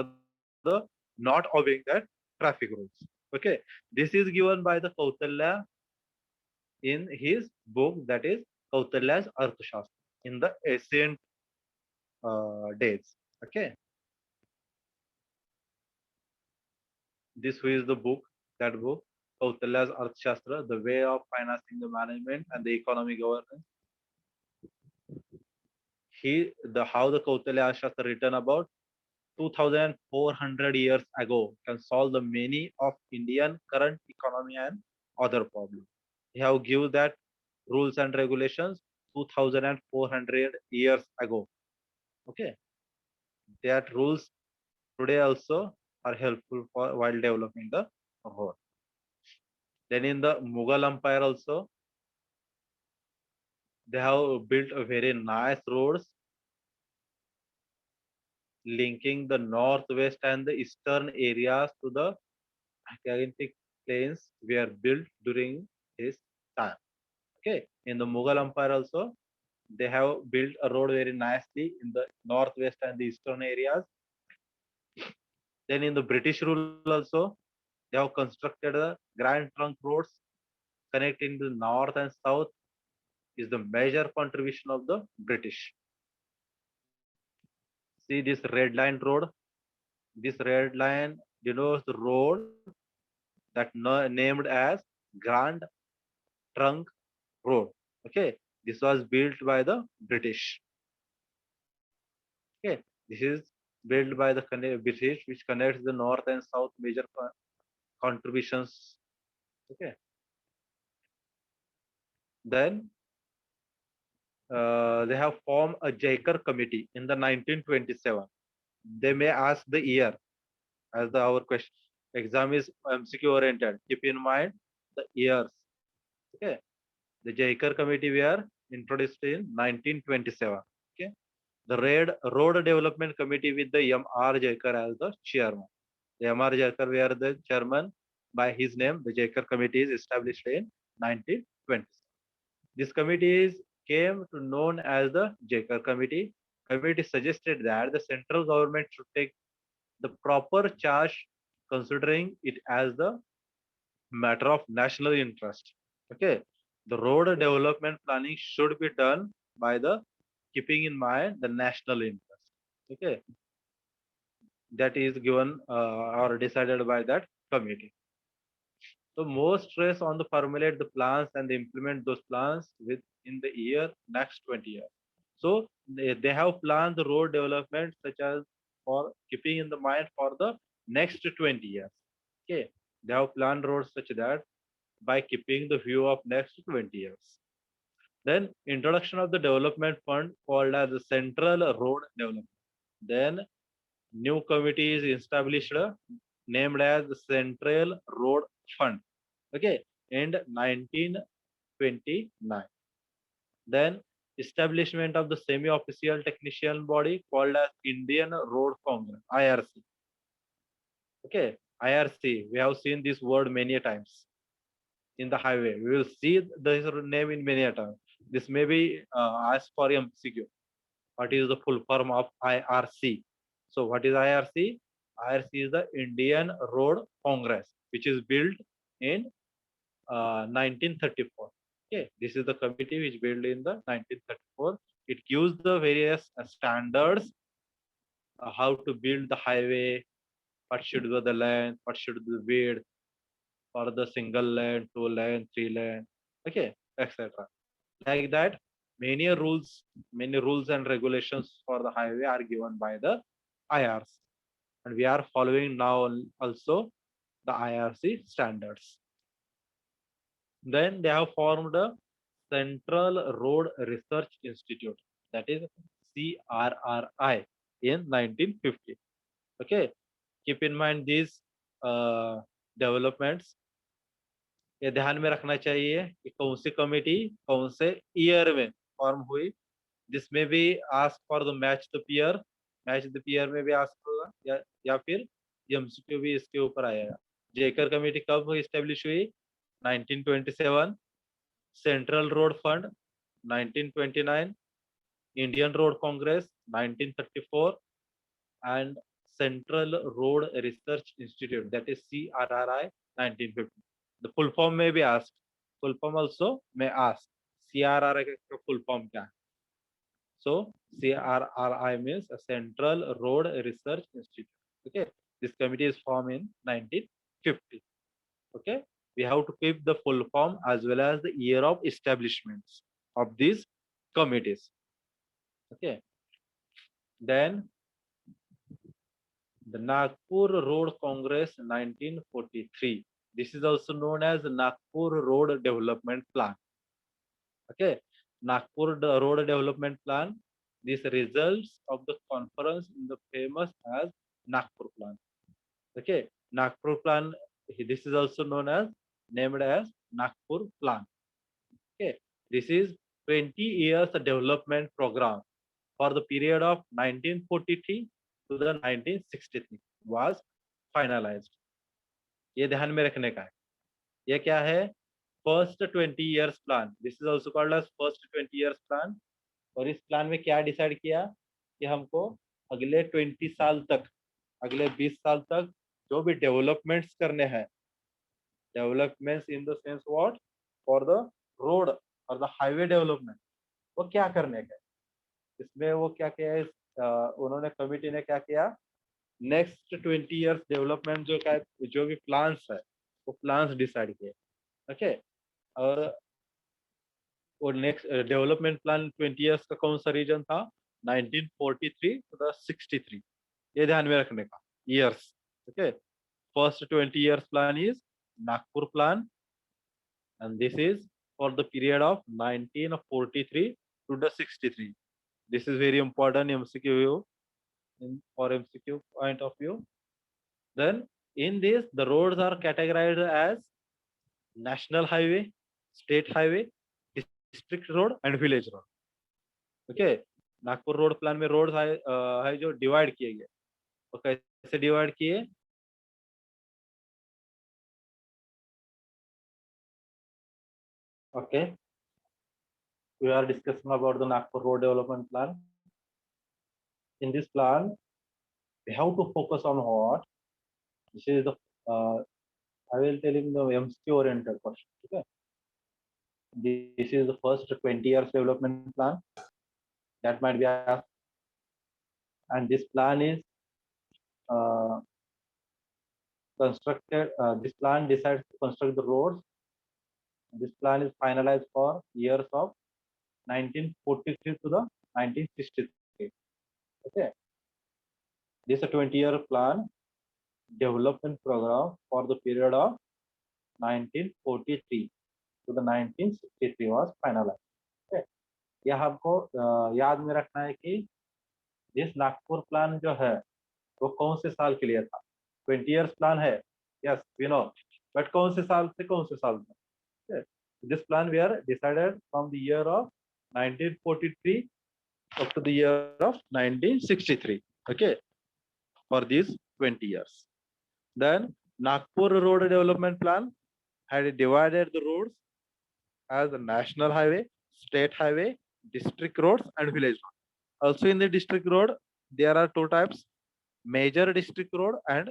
the not obeying that traffic rules? Okay, this is given by the Kautalya in his book that is Kautalya's Arthashastra in the ancient days. Okay, this is the book, that book, Kautalya's Arthashastra, the way of financing the management and the economic governance. The how the Kautalya Arthashastra written about 2400 years ago can solve the many of Indian current economy and other problems. They have give that rules and regulations 2400 years ago. Okay, that rules today also are helpful for while developing the road. Then in the Mughal Empire also, they have built a very nice roads linking the northwest and the eastern areas to the gigantic plains were built during his time. Okay, in the Mughal Empire also, they have built a road very nicely in the northwest and the eastern areas. Then in the British rule also, they have constructed the Grand Trunk roads connecting the north and south is the major contribution of the British. See this red line road. This red line denotes the road that named as Grand Trunk Road. Okay, this was built by the British. Okay, this is built by the British, which connects the north and south major contributions. Okay, then they have formed a Jaikar committee in the 1927. They may ask the year as the our question. Exam is MCQ oriented. Keep in mind the years. Okay. The Jaikar committee were introduced in 1927. Okay. The Road Development Committee with the M.R. Jaikar as the chairman. The M.R. Jaikar were the chairman. By his name, the Jaikar committee is established in 1920. This committee came to known as the Jaikar committee. Committee suggested that the central government should take the proper charge considering it as the matter of national interest. Okay, the road development planning should be done by the keeping in mind the national interest. Okay, that is given or decided by that committee. So more stress on the formulate the plans and implement those plans within the year next 20 years. So they have planned the road development such as for keeping in the mind for the next 20 years. Okay, they have planned roads such that by keeping the view of next 20 years. Then introduction of the development fund called as the Central Road Development. Then new committee is established named as the Central Road Fund. Okay, in 1929. Then establishment of the semi-official technician body called as Indian Road Congress, IRC. Okay, IRC. We have seen this word many times in the highway. We will see this name in many times. This may be asked for MCQ. What is the full form of IRC? So what is IRC? IRC is the Indian Road Congress, which is built in 1934. Okay, this is the committee which built in the 1934. It gives the various standards how to build the highway, what should be the length, what should be the width for the single lane, two lane, three lane, okay, etc. Like that, many rules and regulations for the highway are given by the IRC, and we are following now also the IRC standards. Then they have formed a Central Road Research Institute, that is CRRI, in 1950. Okay, keep in mind these developments. ये ध्यान में रखना चाहिए कि कौन सी committee कौन से year में फॉर्म हुई, जिसमें भी ask for the match the pair में भी आस्क होगा या फिर एमसीक्यू भी इसके ऊपर आएगा. जेकर कमेटी कब इस्टेब्लिश हुई? 1927. Central road fund 1929. Indian road Congress 1934. and Central Road Research Institute, that is CRRI, 1950. The full form may be asked. Full form also may ask. CRRI का full form क्या है? So CRRI means a Central Road Research Institute. Okay, this committee is formed in 1950. Okay, we have to keep the full form as well as the year of establishments of these committees. Okay, then the Nagpur Road Congress 1943. This is also known as Nagpur Road Development Plan. Okay, Nagpur Road Development Plan. These results of the conference in the famous as Nagpur Plan. Okay, Nagpur Plan. This is also known as named as Nagpur Plan. Okay, this is 20 years development program for the period of 1943 to the 1963 was finalized. ये ध्यान में रखने का है. ये क्या है? First 20 years plan. This is also called as first 20 years plan. और इस प्लान में क्या डिसाइड किया कि हमको अगले 20 साल तक, अगले 20 साल तक जो भी डेवलपमेंट्स करने हैं, developments in the sense what, for the road और द हाईवे डेवलपमेंट, वो क्या करने का. इसमें वो क्या किया, उन्होंने कमिटी ने क्या किया, नेक्स्ट 20 years डेवलपमेंट जो भी प्लान्स है वो प्लान्स डिसाइड किए. ओके, और वो नेक्स्ट डेवलपमेंट प्लान 20 years का कौन सा रीजन था? 1943 to the 63. ये ध्यान में रखने का years. Okay, first 20 years plan is Nagpur plan, and this is for the period of 1943 to the 63. This is very important MCQ view for MCQ point of view. Then in this, the roads are categorized as national highway, state highway, district road and village road. Okay, Nagpur road plan में road है जो divide किए गए, तो कैसे divide किए? Okay, we are discussing about the Nagpur road development plan. In this plan, we have to focus on what? This is the I will tell you the MCQ oriented question. Okay, this is the first 20 years development plan that might be asked, and this plan is constructed. This plan decides to construct the roads. This plan is finalized for years of 1943 to the 1963. Okay, this is a 20-year plan development program for the period of 1943 to the 1963 was finalized. Okay, यह हमको याद में रखना है कि जिस Nagpur plan जो है वो कौन से साल के लिए था? 20 years प्लान है, यस वी नो, बट कौन से साल से कौन से साल में? This plan we are decided from the year of 1943 up to the year of 1963. Okay, for these 20 years. Then Nagpur Road Development Plan had divided the roads as a national highway, state highway, district roads, and village roads. Also in the district road, there are two types: major district road and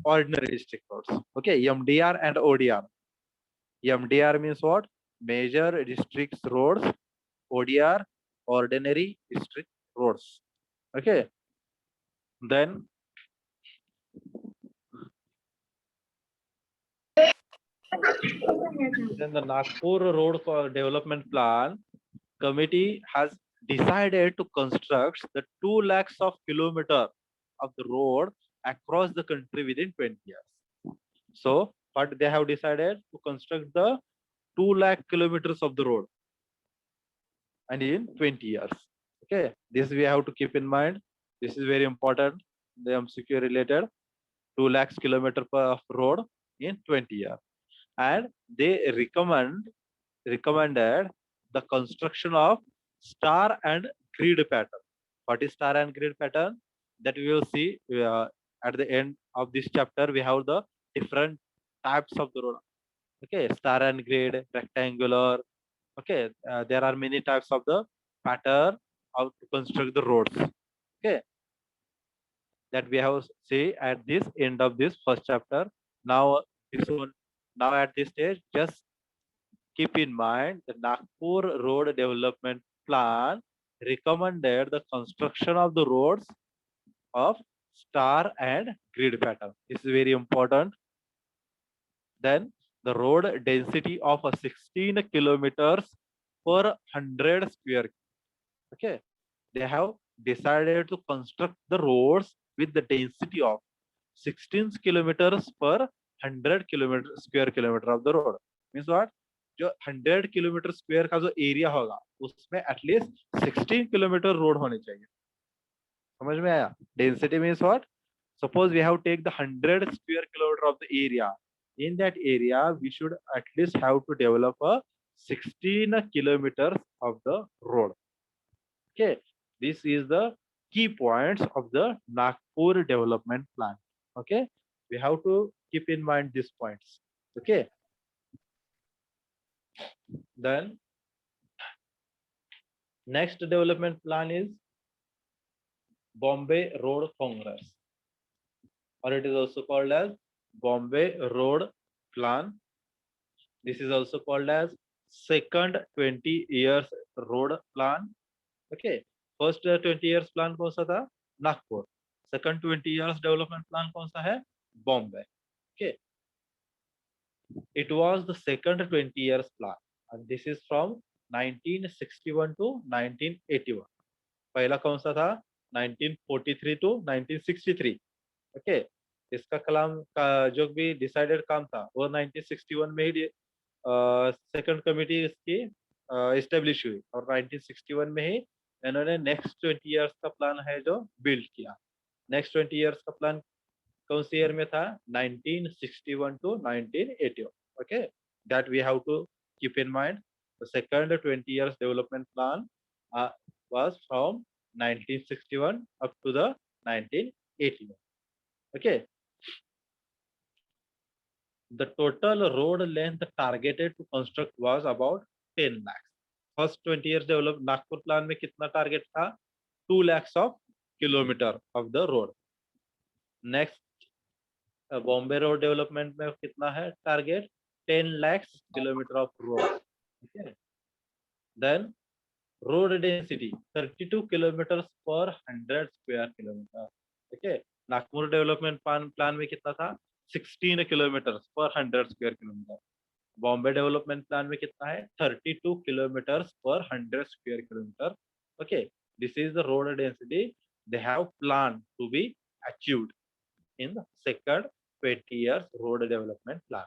ordinary district roads. Okay, MDR and ODR. MDR means what? Major districts roads. ODR, ordinary district roads. Okay. Then the Nagpur Road Development Plan Committee has decided to construct the 2 lakhs of kilometers of the road across the country within 20 years. So, what they have decided to construct the 2 lakh kilometers of the road and in 20 years. Okay, this we have to keep in mind. This is very important. The MCQ related 2 lakhs kilometer of road in 20 years, and they recommended the construction of star and grid pattern. What is star and grid pattern? That we will see at the end of this chapter. We have the different types of the road. Okay, star and grid, rectangular. Okay, there are many types of the pattern how to construct the roads. Okay, that we have see at this end of this first chapter. Now this one, now at this stage, just keep in mind the Nagpur Road Development Plan recommended the construction of the roads of star and grid pattern. This is very important. Then the road density of 16 kilometers per 100 square. Okay, they have decided to construct the roads with the density of 16 kilometers per 100 square kilometer of the road. Means what? जो 100 kilometre square का जो area होगा उसमें at least 16 kilometre road होनी चाहिए. समझ में आया? Density means what? Suppose we have take the 100 square kilometer of the area. In that area, we should at least have to develop a 16 kilometers of the road. Okay, this is the key points of the Nagpur development plan. Okay, we have to keep in mind these points. Okay, then next development plan is Bombay Road Congress, or it is also called as Bombay Road Plan. This is also called as second 20 years road plan. Okay, first 20 years plan कौन सा था? Nagpur. Second 20 years development plan कौन सा है? Bombay. Okay, it was the second 20 years plan, and this is from 1961 to 1981. पहला कौन सा था? 1943 to 1963. Okay, इसका कलाम का जो भी डिसाइडेड काम था वो 1961 में ही सेकंड कमिटी इसकी एस्टेब्लिश हुई और 1961 में ही इन्होंने नेक्स्ट 20 इयर्स का प्लान है जो बिल्ड किया। नेक्स्ट 20 इयर्स का प्लान कौन सी ईयर में था? 1961 to 1981. Okay, that we have to keep in mind. The second 20 years development plan was from 1961 up to the 1981. Okay, the total road length targeted to construct was about 10 lakhs. First 20 years develop Nagpur plan में कितना target था? 2 lakhs of kilometer of the road. Next Bombay road development में कितना है target? 10 lakhs kilometer of road. Okay. Then road density 32 kilometers per 100 square kilometer. Okay. Nagpur development plan में कितना था? 16 kilometers per 100 square kilometer. Bombay development plan में कितना है? 32 kilometers per 100 square kilometer. Okay. This is the road density they have planned to be achieved in the second 20 years road development plan.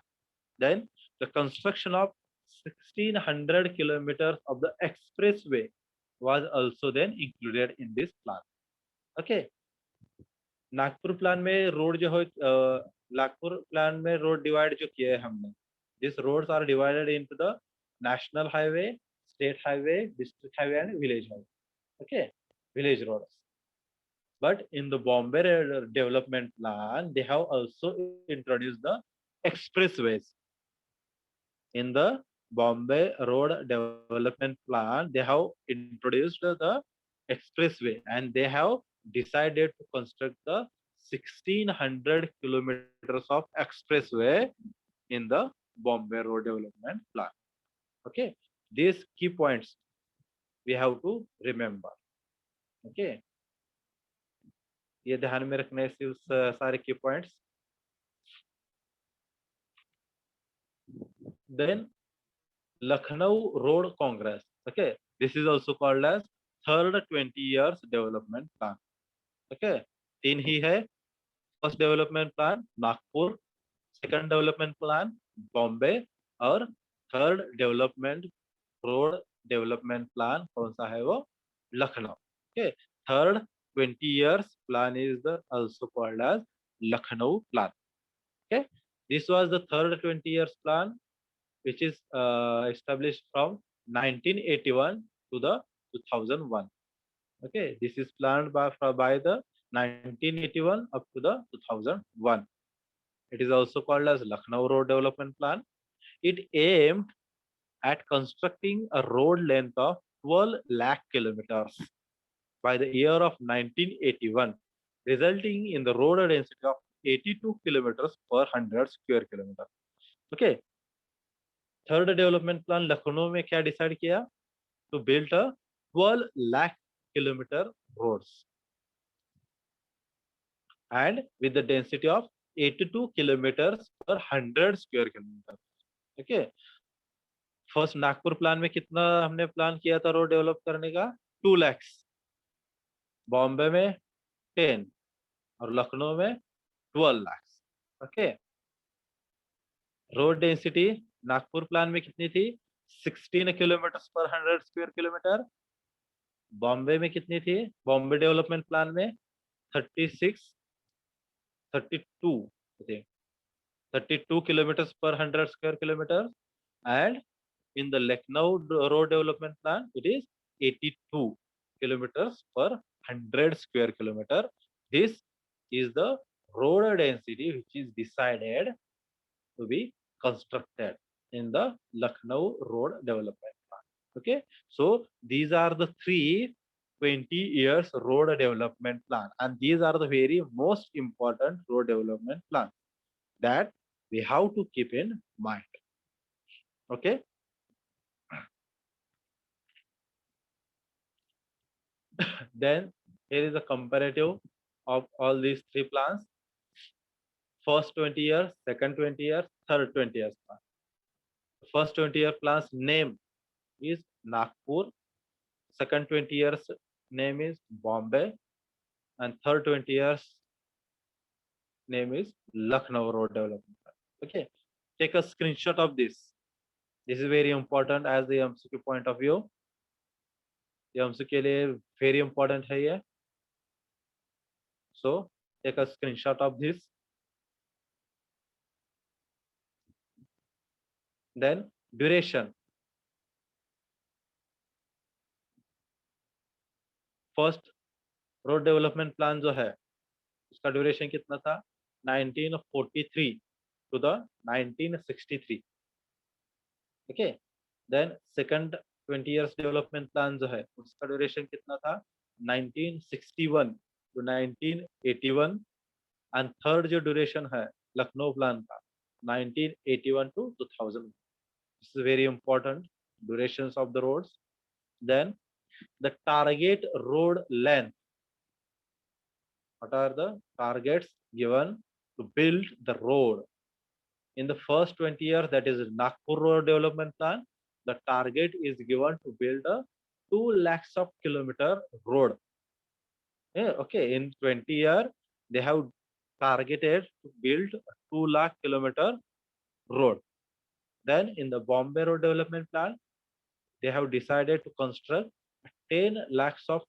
Then the construction of 1600 kilometers of the expressway was also then included in this plan. Okay. Nagpur plan में road जो है Nagpur plan में road divide जो किए हैं हमने, this roads are divided into the national highway, state highway, district highway and village highway. Okay, village roads. But in the Bombay development plan, they have also introduced the expressways. In the Bombay road development plan, they have introduced the expressway and they have decided to construct the 1600 kilometers of expressway in the Bombay road development plan. Okay, these key points we have to remember. Okay, ये ध्यान में रखने से उस सारे की points. Then Lucknow Road Congress. Okay, this is also called as third 20 years development plan. Okay, तीन ही है. First development plan Nagpur, second development plan Bombay और third development road development plan कौन सा है? वो Lucknow. Okay, third 20 years plan is the also called as Lucknow plan. Okay, this was the third 20 years plan which is established from 1981 to the 2001. Okay, this is planned by the 1981 up to the 2001. It is also called as Lucknow Road Development Plan. It aimed at constructing a road length of 12 lakh kilometers by the year of 1981, resulting in the road density of 82 kilometers per 100 square kilometer. Okay, third development plan Lucknow में क्या decide किया? To build a 12 lakh kilometer roads and with the density of 82 kilometers per 100 square kilometer. Okay, first Nagpur plan में कितना हमने plan किया था road develop करने का? 2 lakhs. बॉम्बे में 10 और लखनऊ में 12 lakhs. Okay, road density Nagpur plan में कितनी थी? 16 किलोमीटर पर 100 स्क्वायर किलोमीटर. बॉम्बे में कितनी थी? बॉम्बे डेवलपमेंट प्लान में 36 32 32 kilometers per 100 square kilometers, and in the Lucknow road development plan it is 82 kilometers per 100 square kilometer. This is the road density which is decided to be constructed in the Lucknow road development plan. Okay, so these are the three 20 years road development plan, and these are the very most important road development plan that we have to keep in mind. Okay, then here is a comparative of all these three plans. First 20 years, second 20 years, third 20 years plan. First 20 year plan's name is Nagpur, second 20 years name is Bombay, and third 20 years name is Lucknow road development plan. Okay, take a screenshot of this This is very important as the MCQ point of view. ये MCQ के लिए very important है ये. So take a screenshot of this. Then duration. First road development plan जो है उसका duration कितना था 1943 to the 1963. Okay. Then second 20 years development plan जो है उसका ड्यूरेशन कितना था 1961 to 1981. एंड थर्ड जो ड्यूरेशन है लखनऊ प्लान का 1981 to 2000. This is very important durations of the roads. Then the target road length. What are the targets given to build the road? In the first 20 years, that is Nagpur Road Development Plan, the target is given to build a 2 lakhs of kilometer road. Yeah, okay, in 20 years, they have targeted to build a 2 lakh kilometer road. Then in the Bombay Road Development Plan, they have decided to construct 10 lakhs of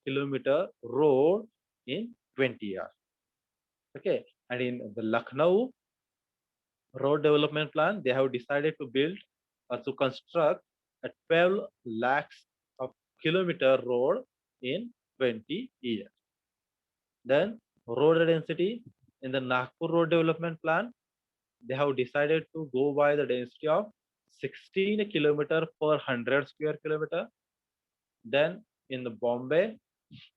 kilometer road in 20 years. Okay, and in the Lucknow Road Development Plan, they have decided to build to construct a 12 lakhs of kilometer road in 20 years. Then road density in the Nagpur Road Development Plan, they have decided to go by the density of 16 kilometer per 100 square kilometer. Then in the Bombay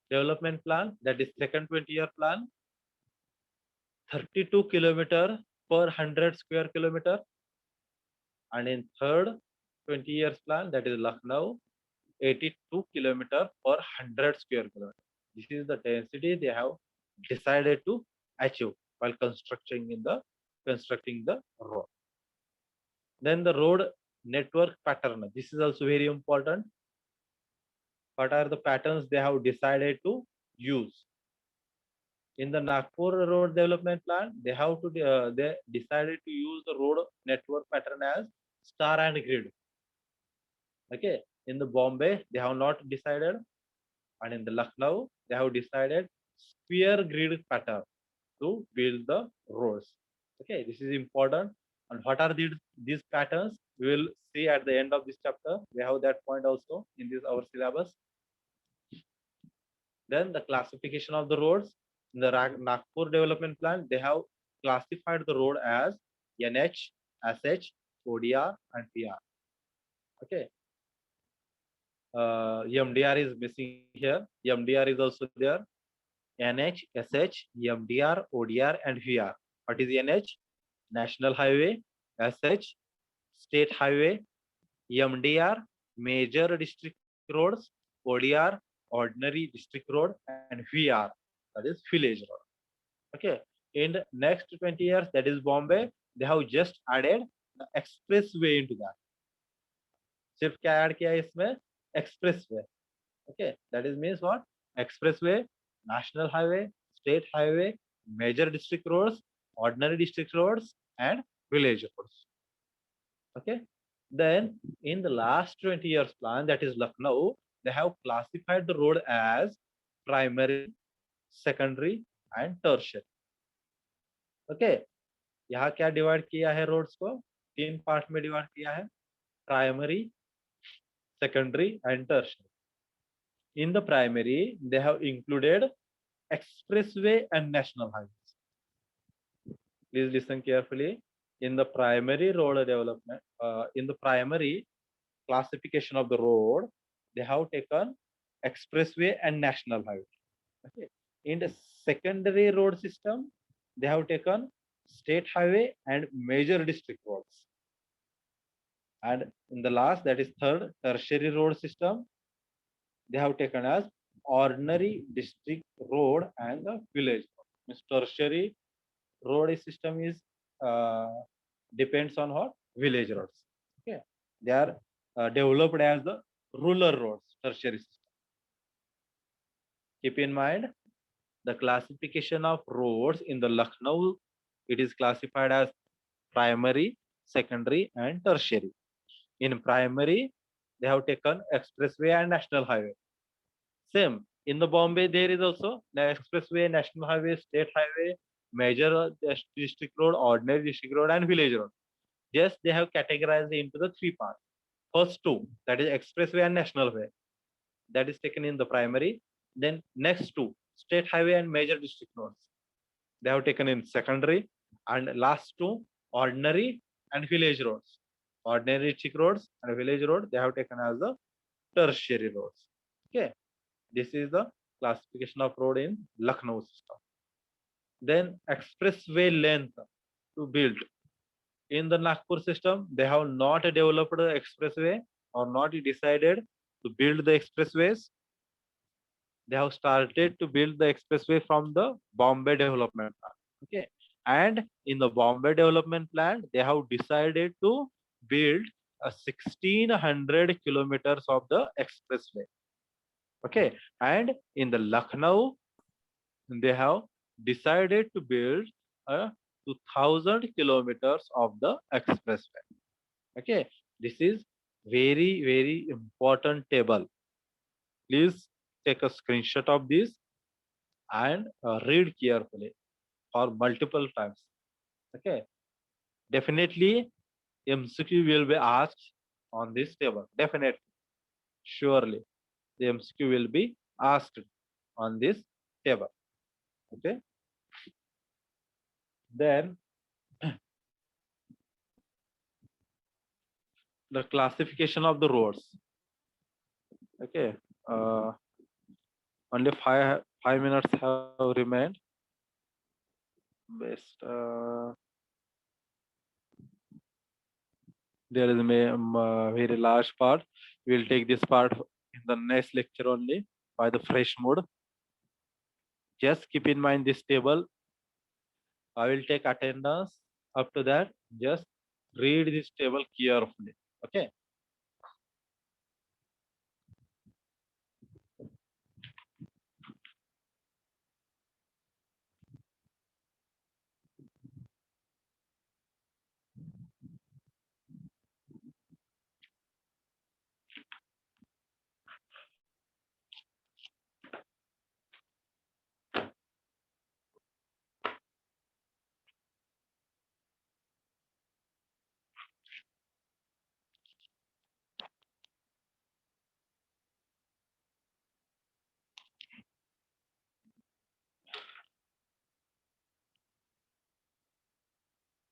Development Plan, that is second 20-year plan, 32 kilometer per 100 square kilometer. And in third 20 years plan, that is Lucknow, 82 kilometer per 100 square kilometer. This is the density they have decided to achieve while constructing the road. Then the road network pattern. This is also very important. What are the patterns they have decided to use? In the Nagpur Road Development Plan, they decided to use the road network pattern as star and grid. Okay. In the Bombay, they have not decided, and in the Lucknow, they have decided square grid pattern to build the roads. Okay, this is important. And what are these patterns? We will see at the end of this chapter. We have that point also in this our syllabus. Then the classification of the roads. In the Nagpur Development Plan, they have classified the road as NH, SH, ODR, and PR. Okay. MDR is missing here. MDR is also there. NH, SH, MDR, ODR, and VR. What is NH? National Highway. SH, State Highway. MDR, Major District Roads. ODR, Ordinary District Road, and VR, that is Village Road. Okay. In the next 20 years, that is Bombay, they have just added the expressway into that. सिर्फ क्या add किया है इसमें? Expressway. Okay, that is means what? Expressway, national highway, state highway, major district roads, ordinary district roads, and village roads. Okay. Then in the last 20 years plan, that is Lucknow, they have classified the road as primary, secondary, and tertiary. Okay. यहाँ क्या divide किया है roads को? 3 part में divide किया है, primary, secondary, and tertiary. In the primary, they have included expressway and national highways. Please listen carefully. In the primary road development, in the primary classification of the road, they have taken expressway and national highway. Okay. In the secondary road system, they have taken state highway and major district roads. And in the last, that is third tertiary road system, they have taken as ordinary district road and the village road. Means tertiary road system is depends on what? Village roads. Okay, they are developed as the rural roads, tertiary system. Keep in mind the classification of roads in the Lucknow. It is classified as primary, secondary, and tertiary. In primary, they have taken expressway and national highway. Same in the Bombay, there is also the expressway, national highway, state highway, major district road, ordinary district road, and village road. Yes, they have categorized into the three parts. First two, that is expressway and national highway, that is taken in the primary. Then next two, state highway and major district roads, they have taken in secondary. And last two, ordinary and village roads. Ordinary district roads and village road, they have taken as the tertiary roads. Okay, this is the classification of road in Lucknow system. Then expressway length to build. In the Nagpur system, they have not developed the expressway or not decided to build the expressways. They have started to build the expressway from the Bombay development plan. Okay, and in the Bombay development plan, they have decided to build a 1600 kilometers of the expressway. Okay, and in the Lucknow, they have decided to build a 2000 kilometers of the expressway. Okay, this is very important table. Please take a screenshot of this and read carefully for multiple times. Okay, definitely MCQ will be asked on this table. Definitely, surely the MCQ will be asked on this table. Okay, then the classification of the roads. Okay, only five minutes have remained. Best. There is a very large part. We will take this part in the next lecture only by the fresh mode. Just keep in mind this table. I will take attendance. Up to that, just read this table carefully. Okay.